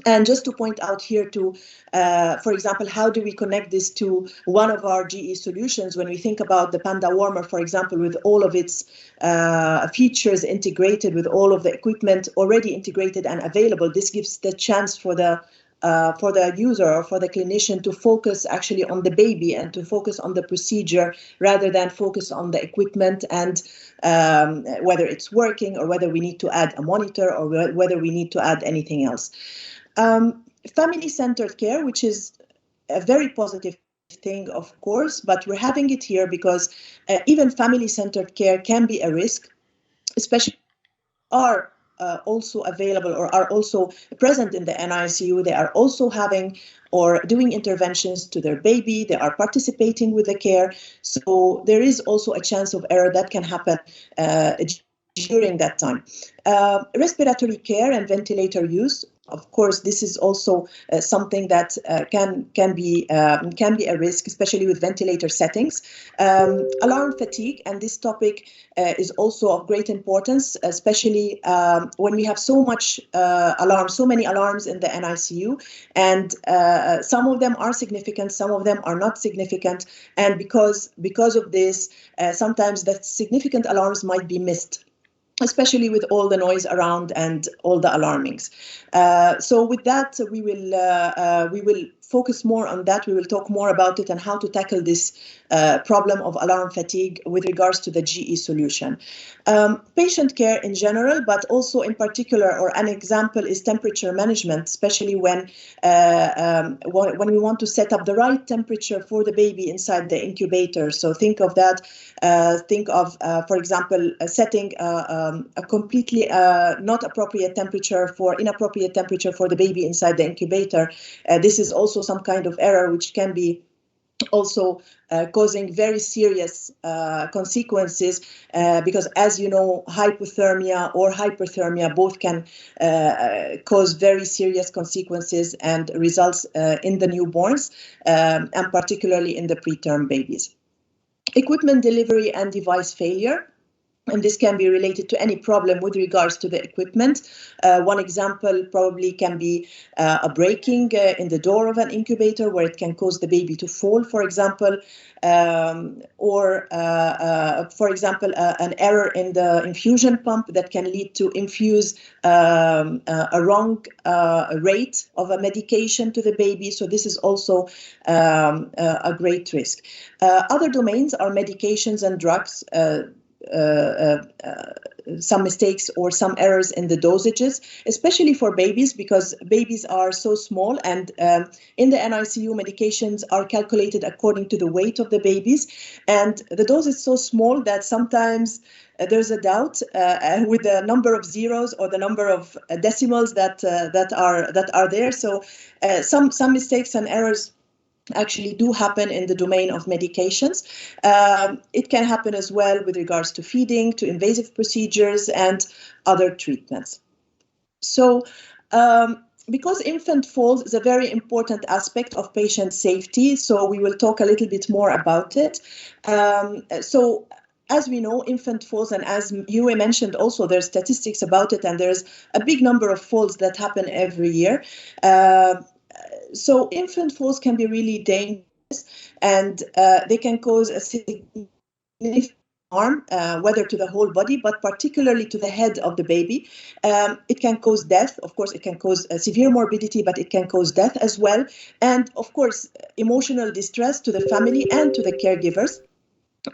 And just to point out here too, for example, how do we connect this to one of our GE solutions when we think about the Panda Warmer, for example, with all of its features integrated, with all of the equipment already integrated and available. This gives the chance for the user or for the clinician to focus actually on the baby and to focus on the procedure rather than focus on the equipment and whether it's working or whether we need to add a monitor or whether we need to add anything else. Family-centered care, which is a very positive thing, of course, but we're having it here because even family-centered care can be a risk, especially are also available or are also present in the NICU. They are also having or doing interventions to their baby. They are participating with the care. So there is also a chance of error that can happen during that time. Respiratory care and ventilator use. Of course, this is also something that can be a risk, especially with ventilator settings. Alarm fatigue, and this topic is also of great importance, especially when we have so many alarms in the NICU, and some of them are significant, some of them are not significant, and because of this, sometimes the significant alarms might be missed, especially with all the noise around and all the alarmings. So with that, we will focus more on that. We will talk more about it and how to tackle this problem of alarm fatigue with regards to the GE solution. Patient care in general, but also in particular, or an example is temperature management, especially when we want to set up the right temperature for the baby inside the incubator. So think of that. Think of, for example, setting a completely not appropriate temperature inappropriate temperature for the baby inside the incubator. This is also some kind of error which can be also causing very serious consequences because, as you know, hypothermia or hyperthermia both can cause very serious consequences and results in the newborns and particularly in the preterm babies. Equipment delivery and device failure. And this can be related to any problem with regards to the equipment. One example probably can be a breaking in the door of an incubator where it can cause the baby to fall, for example, or, for example, an error in the infusion pump that can lead to infuse a wrong rate of a medication to the baby. So this is also a great risk. Other domains are medications and drugs. Some mistakes or some errors in the dosages, especially for babies, because babies are so small, and in the NICU medications are calculated according to the weight of the babies, and the dose is so small that sometimes there's a doubt with the number of zeros or the number of decimals that are there. So some mistakes and errors actually do happen in the domain of medications. It can happen as well with regards to feeding, to invasive procedures, and other treatments. So because infant falls is a very important aspect of patient safety, so we will talk a little bit more about it. So as we know, infant falls, and as Yue mentioned also, there's statistics about it, and there's a big number of falls that happen every year. So infant falls can be really dangerous, and they can cause a significant harm, whether to the whole body, but particularly to the head of the baby. It can cause death. Of course, it can cause severe morbidity, but it can cause death as well. And of course, emotional distress to the family and to the caregivers.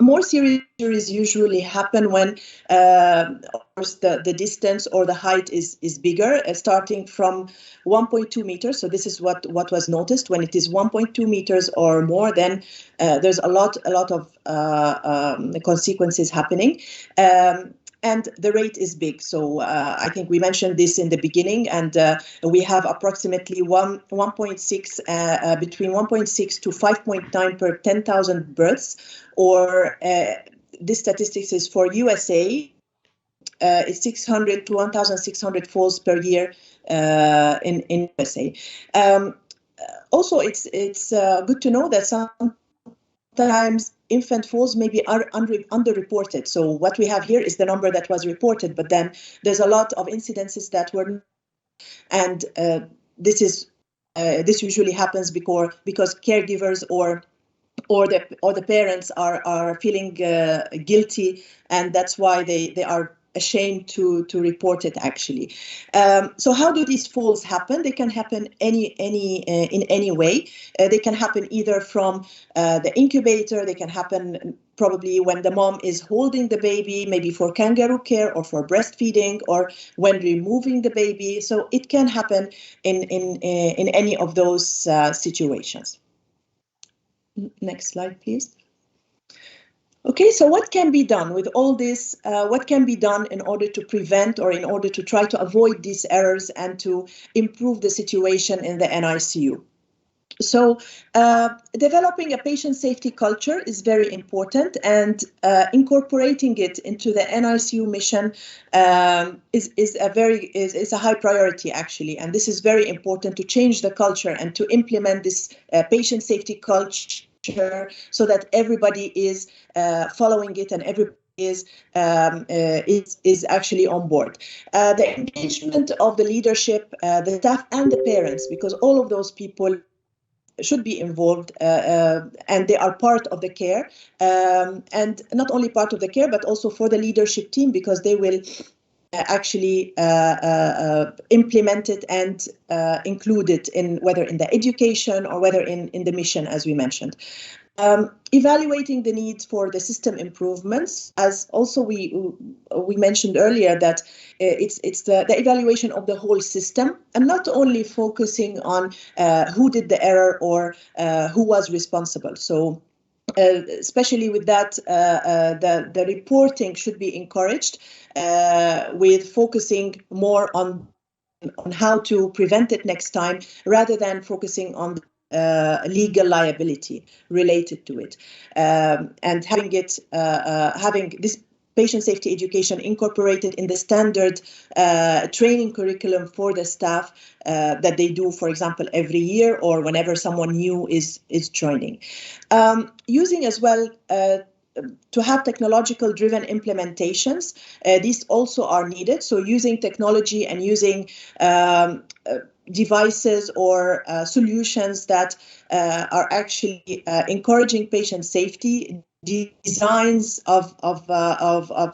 More serious injuries usually happen when of course, the distance or the height is bigger, starting from 1.2 meters. So this is what was noticed. When it is 1.2 meters or more, then there's a lot of consequences happening. And the rate is big. So I think we mentioned this in the beginning, and we have approximately 1.6 between 1.6 to 5.9 per 10,000 births, or this statistics is for USA. It's 600 to 1,600 falls per year in USA. Also, it's good to know that sometimes infant falls maybe are underreported. So what we have here is the number that was reported, but then there's a lot of incidences that were, and this usually happens because caregivers or the parents are feeling guilty, and that's why they are ashamed to report it actually. So how do these falls happen? They can happen in any way. They can happen either from the incubator. They can happen probably when the mom is holding the baby, maybe for kangaroo care or for breastfeeding, or when removing the baby. So it can happen in any of those situations. Next slide, please. Okay, so what can be done with all this? What can be done in order to prevent or in order to try to avoid these errors and to improve the situation in the NICU? So developing a patient safety culture is very important, and incorporating it into the NICU mission is a high priority actually, and this is very important to change the culture and to implement this patient safety culture so that everybody is following it and everybody is actually on board. The engagement of the leadership, the staff, and the parents, because all of those people should be involved, and they are part of the care, and not only part of the care, but also for the leadership team, because they will actually implement it and include it in whether in the education or whether in the mission, as we mentioned. Evaluating the need for the system improvements, as also we mentioned earlier, that it's the evaluation of the whole system, and not only focusing on who did the error or who was responsible. So especially with that, the reporting should be encouraged, with focusing more on how to prevent it next time, rather than focusing on legal liability related to it, and having this patient safety education incorporated in the standard training curriculum for the staff that they do, for example, every year or whenever someone new is joining. Using as well to have technological driven implementations, these also are needed. So using technology and using devices or solutions that are actually encouraging patient safety, designs of I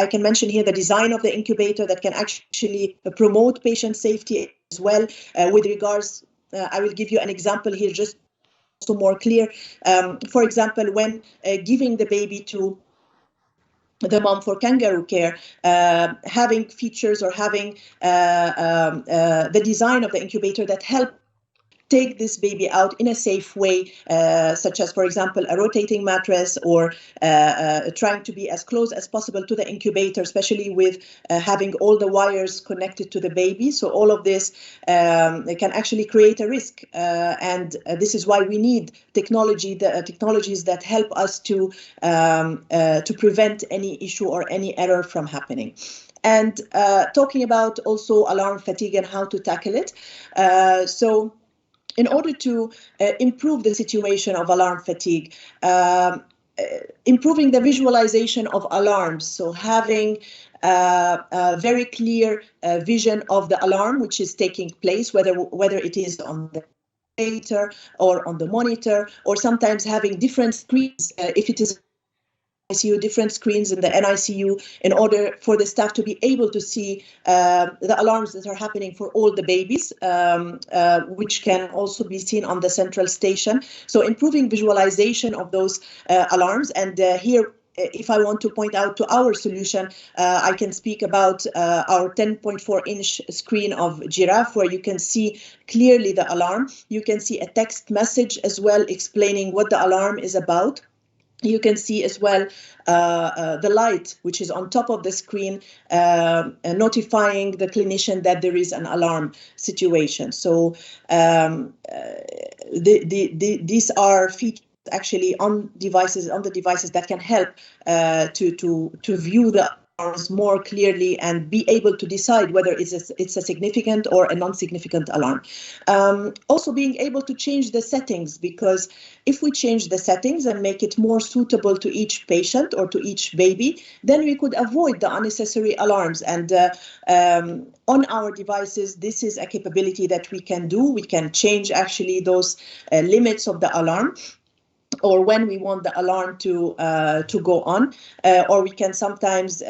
can mention here the design of the incubator that can actually promote patient safety as well. With regards, I will give you an example here just so more clear. For example, when giving the baby to the mom for kangaroo care, having features or having the design of the incubator that help take this baby out in a safe way, such as, for example, a rotating mattress, or trying to be as close as possible to the incubator, especially with having all the wires connected to the baby. So all of this can actually create a risk, and this is why we need technologies that help us to prevent any issue or any error from happening. And talking about also alarm fatigue and how to tackle it. So in order to improve the situation of alarm fatigue, improving the visualization of alarms, so having a very clear vision of the alarm which is taking place, whether it is on the or on the monitor, or sometimes having different screens if it is ICU, different screens in the NICU, in order for the staff to be able to see the alarms that are happening for all the babies, which can also be seen on the central station. So improving visualization of those alarms. And here, if I want to point out to our solution, I can speak about our 10.4-inch screen of Giraffe, where you can see clearly the alarm. You can see a text message as well explaining what the alarm is about. You can see as well the light, which is on top of the screen, notifying the clinician that there is an alarm situation. So these are features actually on the devices that can help to view the alarms more clearly and be able to decide whether it's a significant or a non-significant alarm. Also being able to change the settings, because if we change the settings and make it more suitable to each patient or to each baby, then we could avoid the unnecessary alarms. And on our devices, this is a capability that we can do. We can change actually those limits of the alarm, or when we want the alarm to go on, or we can sometimes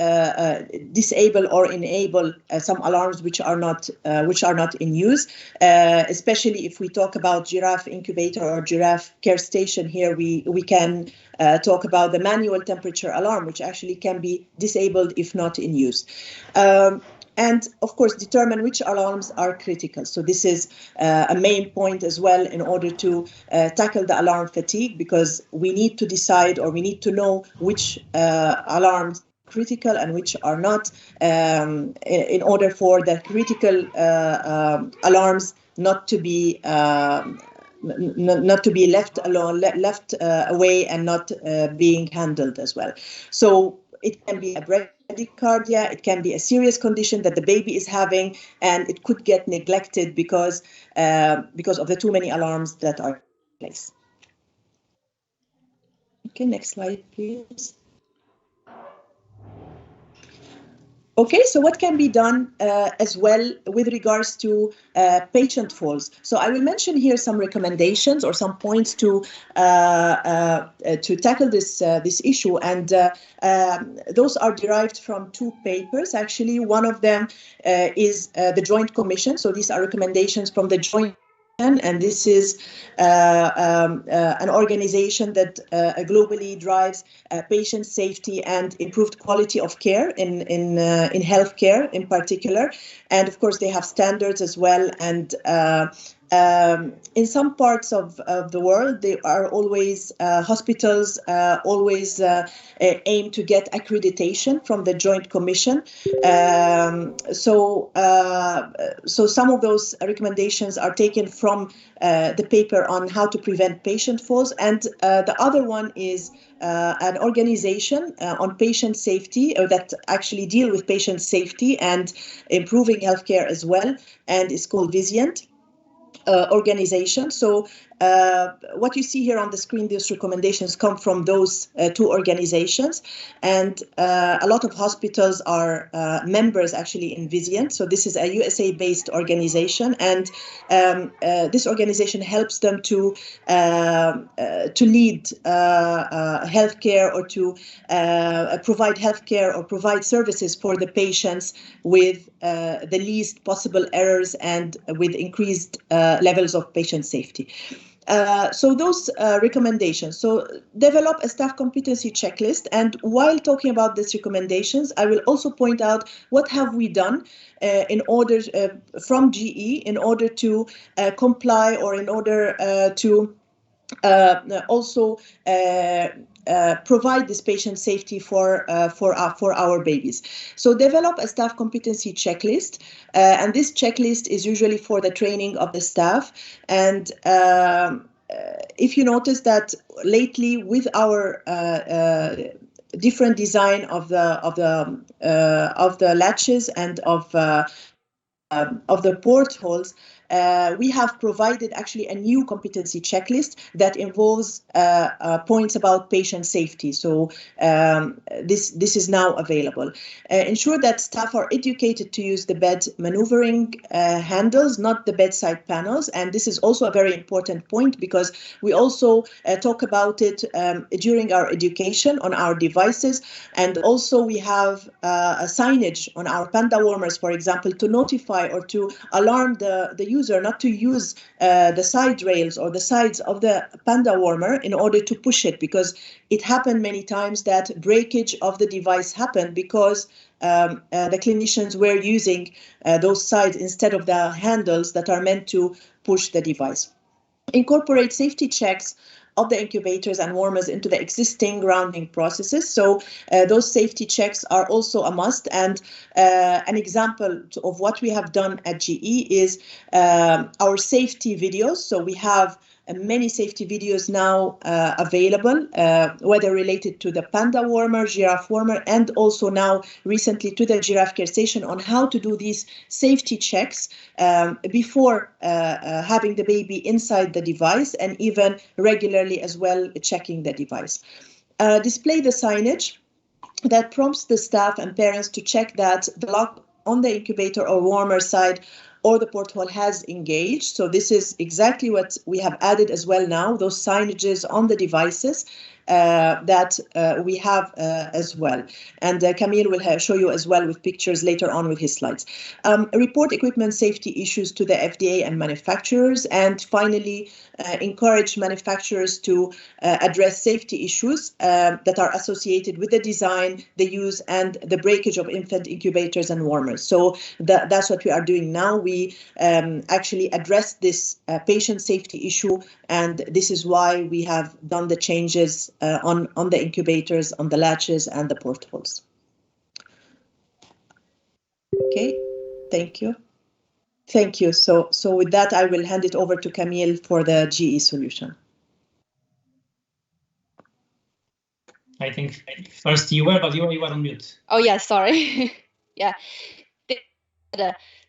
disable or enable some alarms which are not in use. Especially if we talk about Giraffe incubator or Giraffe care station, here we can talk about the manual temperature alarm, which actually can be disabled if not in use. And of course, determine which alarms are critical. So this is a main point as well in order to tackle the alarm fatigue, because we need to decide, or we need to know which alarms are critical and which are not, in order for the critical alarms not to be left alone, left away, and not being handled as well. So it can be a bradycardia, it can be a serious condition that the baby is having, and it could get neglected because of the too many alarms that are in place. Okay, next slide, please. Okay, so what can be done as well with regards to patient falls? So I will mention here some recommendations or some points to tackle this issue, and those are derived from two papers. Actually, one of them is the Joint Commission. So these are recommendations from the Joint. And this is an organization that globally drives patient safety and improved quality of care in healthcare in particular. And of course, they have standards as well. And in some parts of the world, they are always hospitals always aim to get accreditation from the Joint Commission. So some of those recommendations are taken from the paper on how to prevent patient falls, and the other one is an organization on patient safety that actually deal with patient safety and improving healthcare as well, and it's called Vizient organization. So what you see here on the screen, these recommendations come from those two organizations, and a lot of hospitals are members actually in Vizient. So this is a USA-based organization, and this organization helps them to lead healthcare, or to provide healthcare or provide services for the patients with the least possible errors and with increased levels of patient safety. So those recommendations. So develop a staff competency checklist. And while talking about these recommendations, I will also point out what have we done in order from GE in order to comply, or in order to also provide this patient safety for our babies. So develop a staff competency checklist, and this checklist is usually for the training of the staff. And if you notice that lately with our different design of the latches and of the portholes, we have provided actually a new competency checklist that involves points about patient safety. So this is now available. Ensure that staff are educated to use the bed maneuvering handles, not the bedside panels. And this is also a very important point because we also talk about it during our education on our devices. And also we have a signage on our Panda warmers, for example, to notify or to alarm the user not to use the side rails or the sides of the Panda warmer in order to push it, because it happened many times that breakage of the device happened because the clinicians were using those sides instead of the handles that are meant to push the device. Incorporate safety checks of the incubators and warmers into the existing grounding processes. So those safety checks are also a must. And an example of what we have done at GE is our safety videos. So we have many safety videos now available, whether related to the Panda warmer, giraffe warmer, and also now recently to the giraffe care station on how to do these safety checks before having the baby inside the device, and even regularly as well checking the device. Display the signage that prompts the staff and parents to check that the lock on the incubator or warmer side or the porthole has engaged. So this is exactly what we have added as well now, those signages on the devices that we have as well. And Camille will show you as well with pictures later on with his slides. Report equipment safety issues to the FDA and manufacturers. And finally, encourage manufacturers to address safety issues that are associated with the design, the use, and the breakage of infant incubators and warmers. So that's what we are doing now. We actually address this patient safety issue, and this is why we have done the changes on the incubators, on the latches, and the portholes. Okay, thank you. Thank you. So with that, I will hand it over to Camille for the GE solution. I think first you were, but you were on mute. Oh, yeah, sorry. Yeah.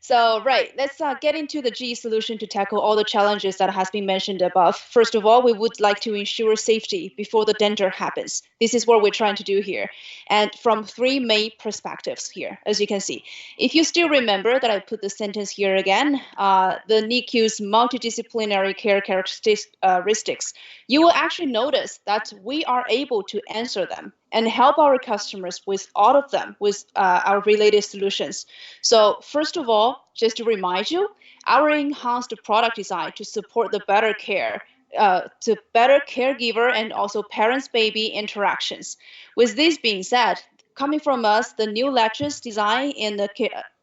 So, right, let's get into the GE solution to tackle all the challenges that has been mentioned above. First of all, we would like to ensure safety before the danger happens. This is what we're trying to do here. And from three main perspectives here, as you can see. If you still remember that I put the sentence here again, the NICU's multidisciplinary care characteristics, you will actually notice that we are able to answer them and help our customers with all of them, with our related solutions. So first of all, just to remind you, our enhanced product design to support the better care, to better caregiver and also parents-baby interactions. With this being said, coming from us, the new latches design in the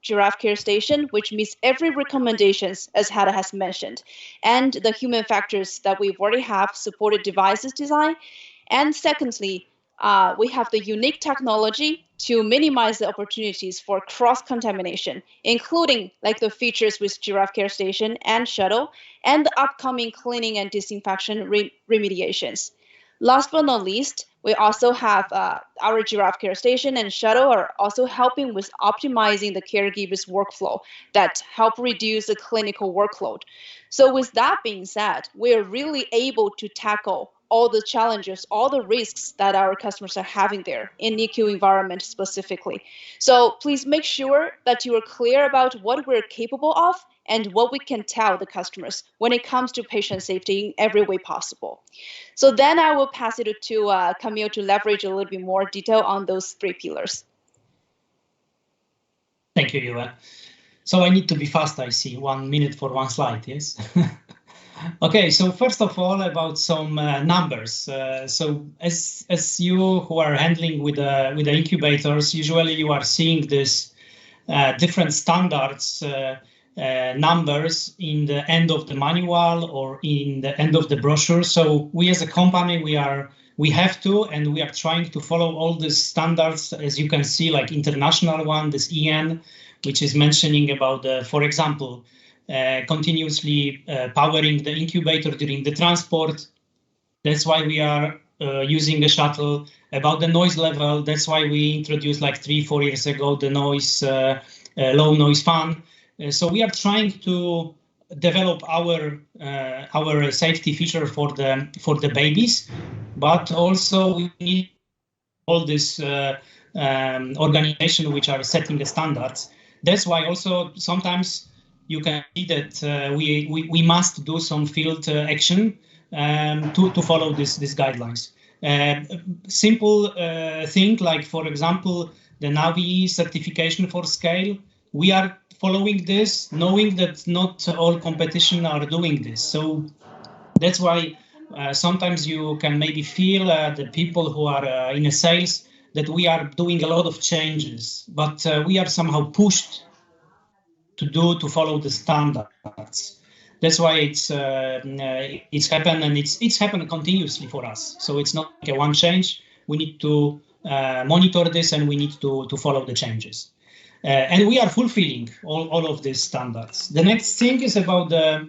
giraffe care station, which meets every recommendations as Hada has mentioned, and the human factors that we already have supported devices design. And secondly, we have the unique technology to minimize the opportunities for cross-contamination, including like the features with giraffe care station and shuttle, and the upcoming cleaning and disinfection remediations. Last but not least, we also have our giraffe care station and shuttle are also helping with optimizing the caregiver's workflow that help reduce the clinical workload. So with that being said, we are really able to tackle all the challenges, all the risks that our customers are having there in NICU environment specifically. So please make sure that you are clear about what we're capable of and what we can tell the customers when it comes to patient safety in every way possible. So then I will pass it to Camille to leverage a little bit more detail on those three pillars. Thank you, Yuva. So I need to be fast, I see. 1 minute for one slide, yes? Okay, so first of all, about some numbers. So as you who are handling with the incubators, usually you are seeing this different standards numbers in the end of the manual or in the end of the brochure. So we as a company, we have to, and we are trying to follow all these standards, as you can see, like international one, this EN, which is mentioning about the, for example, continuously powering the incubator during the transport. That's why we are using the shuttle. About the noise level, that's why we introduced like 3-4 years ago the noise low noise fan. So we are trying to develop our safety feature for the babies, but also we need all this organization which are setting the standards. That's why also sometimes you can see that we must do some field action to follow these guidelines. Simple thing like, for example, the Navi certification for scale. We are following this, knowing that not all competition are doing this. So that's why sometimes you can maybe feel the people who are in a sales that we are doing a lot of changes, but we are somehow pushed to follow the standards. That's why it's happened, and it's happened continuously for us. So it's not like a one change. We need to monitor this, and we need to follow the changes. And we are fulfilling all of these standards. The next thing is about the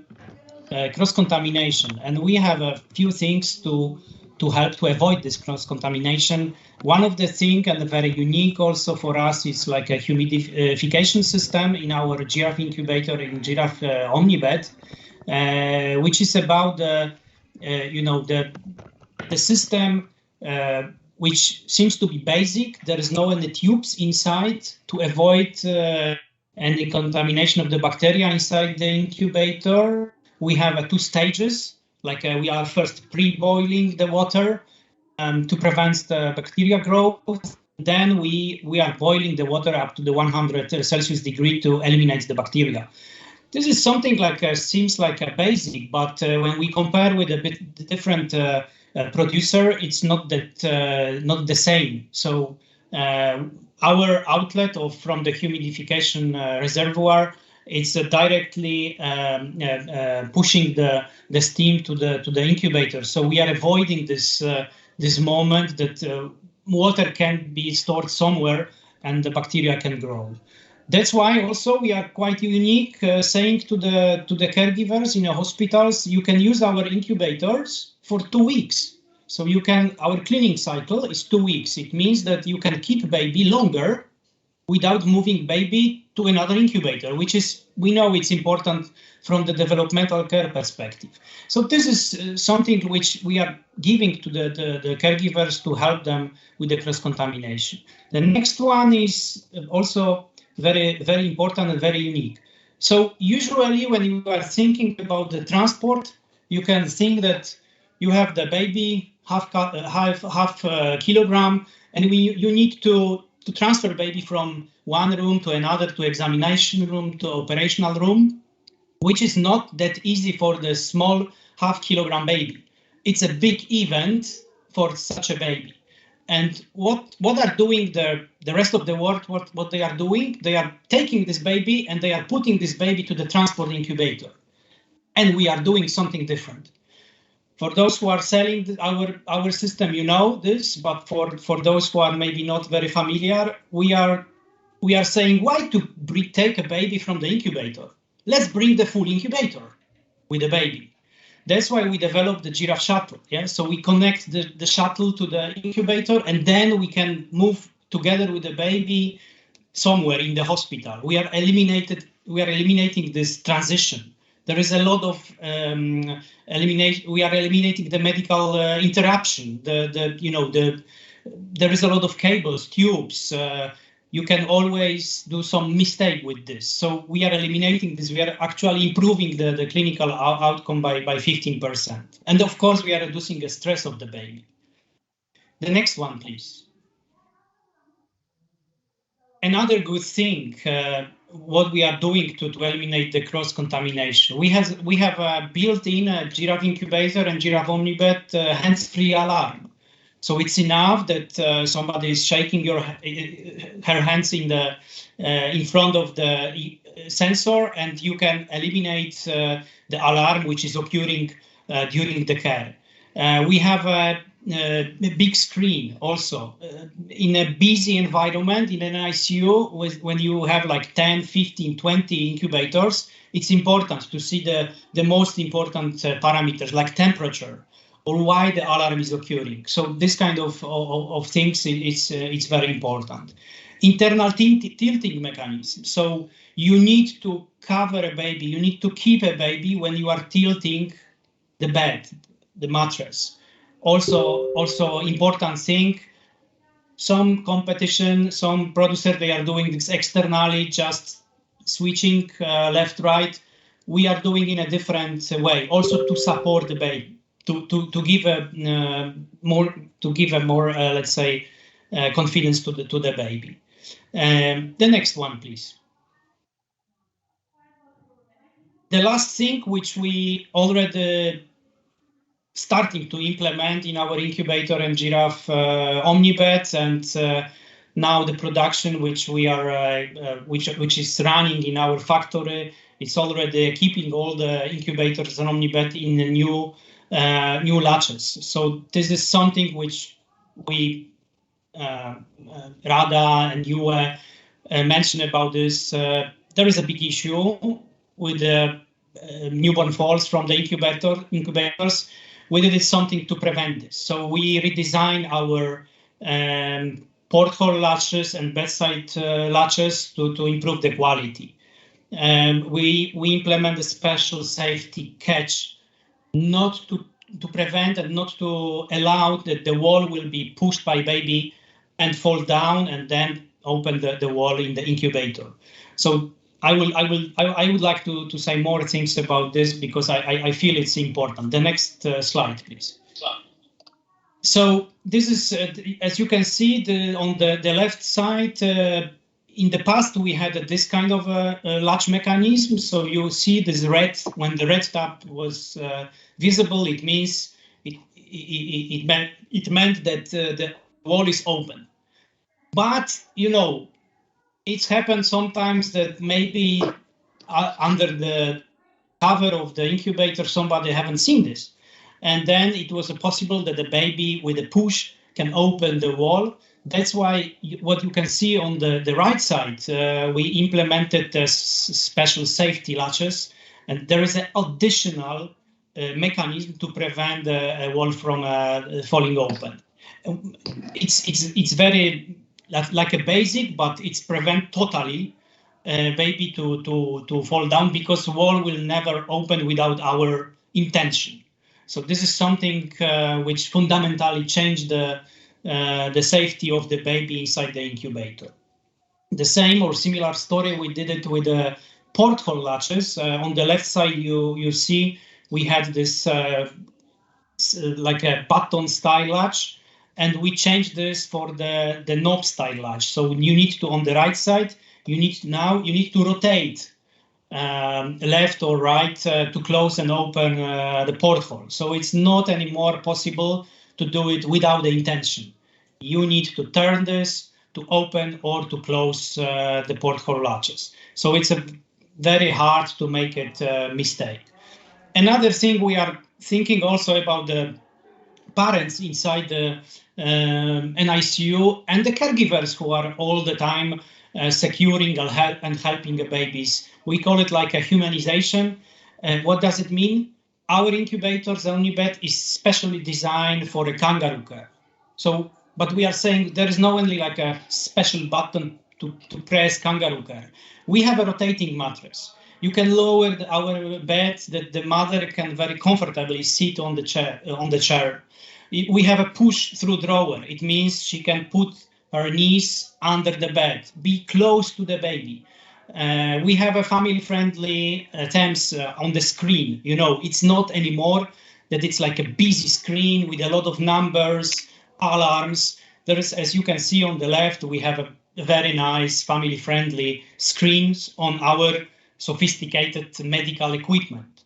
cross-contamination, and we have a few things to help to avoid this cross-contamination. One of the things, and very unique also for us, is like a humidification system in our giraffe incubator in Giraffe Omnibed, which is about the system which seems to be basic. There is no any tubes inside to avoid any contamination of the bacteria inside the incubator. We have 2 stages. Like we are first pre-boiling the water to prevent the bacteria growth. Then we are boiling the water up to the 100 Celsius degree to eliminate the bacteria. This is something like seems like a basic, but when we compare with a bit different producer, it's not that not the same. So our outlet from the humidification reservoir, it's directly pushing the steam to the incubator. So we are avoiding this moment that water can be stored somewhere and the bacteria can grow. That's why also we are quite unique, saying to the caregivers in the hospitals, you can use our incubators for 2 weeks. So our cleaning cycle is 2 weeks. It means that you can keep baby longer without moving baby to another incubator, which is, we know it's important from the developmental care perspective. So this is something which we are giving to the caregivers to help them with the cross-contamination. The next one is also very, very important and very unique. So usually when you are thinking about the transport, you can think that you have the baby half kilogram, and you need to transfer baby from one room to another, to examination room, to operational room, which is not that easy for the small half kilogram baby. It's a big event for such a baby. And what are doing the rest of the world, what they are doing, they are taking this baby and they are putting this baby to the transport incubator. And we are doing something different. For those who are selling our system, you know this, but for those who are maybe not very familiar, we are saying, why to take a baby from the incubator? Let's bring the full incubator with the baby. That's why we developed the Giraffe Shuttle. Yeah, so we connect the shuttle to the incubator, and then we can move together with the baby somewhere in the hospital. We are eliminating this transition. There is a lot of elimination. We are eliminating the medical interruption. There is a lot of cables, tubes. You can always do some mistake with this. So we are eliminating this. We are actually improving the clinical outcome by 15%. And of course, we are reducing the stress of the baby. The next one, please. Another good thing, what we are doing to eliminate the cross-contamination. We have built-in a Giraffe incubator and Giraffe Omnibed hands-free alarm. So it's enough that somebody is shaking her hands in front of the sensor, and you can eliminate the alarm which is occurring during the care. We have a big screen also. In a busy environment, in an ICU, when you have like 10, 15, 20 incubators, it's important to see the most important parameters like temperature, or why the alarm is occurring. So this kind of things, it's very important. internal tilting mechanism. So you need to cover a baby, you need to keep a baby when you are tilting the bed, the mattress. Also important thing, some competition, some producer, they are doing this externally, just switching left, right. We are doing in a different way, also to support the baby, to give a more, let's say, confidence to the baby. The next one, please. The last thing which we already starting to implement in our incubator and giraffe omnibeds, and now the production which we are which is running in our factory, it's already keeping all the incubators and omnibed in the new latches. So this is something which we Rada and you mentioned about this. There is a big issue with the newborn falls from the incubators. We did something to prevent this. So we redesigned our porthole latches and bedside latches to improve the quality. We implement a special safety catch, not to prevent and not to allow that the wall will be pushed by baby and fall down and then open the wall in the incubator. So I would like to say more things about this because I feel it's important. The next slide, please. So this is, as you can see, on the left side, in the past we had this kind of latch mechanism. So you see this red, when the red tab was visible, it means it meant that the wall is open. But it's happened sometimes that maybe under the cover of the incubator, somebody haven't seen this. And then it was possible that the baby with a push can open the wall. That's why what you can see on the right side, we implemented the special safety latches, and there is an additional mechanism to prevent the wall from falling open. It's very like a basic, but it's prevent totally baby to fall down, because the wall will never open without our intention. So this is something which fundamentally changed the safety of the baby inside the incubator. The same or similar story, we did it with the porthole latches. On the left side, you see we had this like a button style latch, and we changed this for the knob style latch. So you need to, on the right side, you need to rotate left or right to close and open the porthole. So it's not anymore possible to do it without the intention. You need to turn this to open or to close the porthole latches. So it's very hard to make it a mistake. Another thing, we are thinking also about the parents inside the NICU and the caregivers who are all the time securing and helping the babies. We call it like a humanization. What does it mean? Our incubators, the omnibed, is specially designed for a kangaroo care. So, but we are saying there is no only like a special button to press kangaroo care. We have a rotating mattress. You can lower our bed that the mother can very comfortably sit on the chair. We have a push-through drawer. It means she can put her knees under the bed, be close to the baby. We have a family-friendly attempts on the screen. It's not anymore that it's like a busy screen with a lot of numbers, alarms. There is, as you can see on the left, we have a very nice family-friendly screens on our sophisticated medical equipment.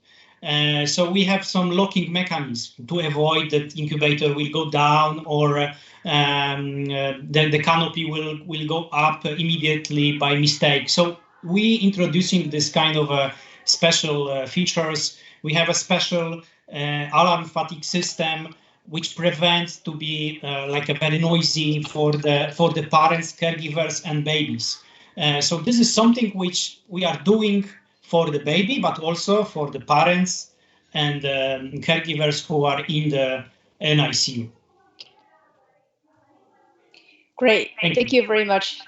So we have some locking mechanism to avoid that incubator will go down, or the canopy will go up immediately by mistake. So we introducing this kind of special features. We have a special alarm fatigue system which prevents to be like a very noisy for the parents, caregivers, and babies. So this is something which we are doing for the baby, but also for the parents and caregivers who are in the NICU. Great. Thank you very much.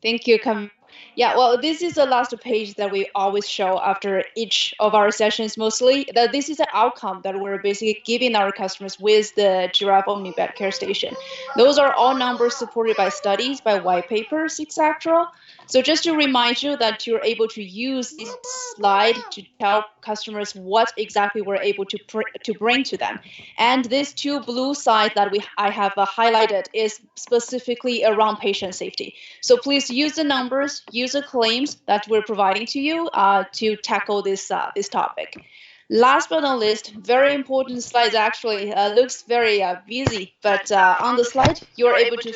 Thank you, Cam. Yeah, well, this is the last page that we always show after each of our sessions, mostly. That this is the outcome that we're basically giving our customers with the Giraffe Omni Bed Care Station. Those are all numbers supported by studies, by white papers, etc. So just to remind you that you're able to use this slide to tell customers what exactly we're able to bring to them. And these two blue sides that I have highlighted is specifically around patient safety. So please use the numbers, use the claims that we're providing to you to tackle this topic. Last but not least, very important slides actually, looks very busy, but on the slide, you're able to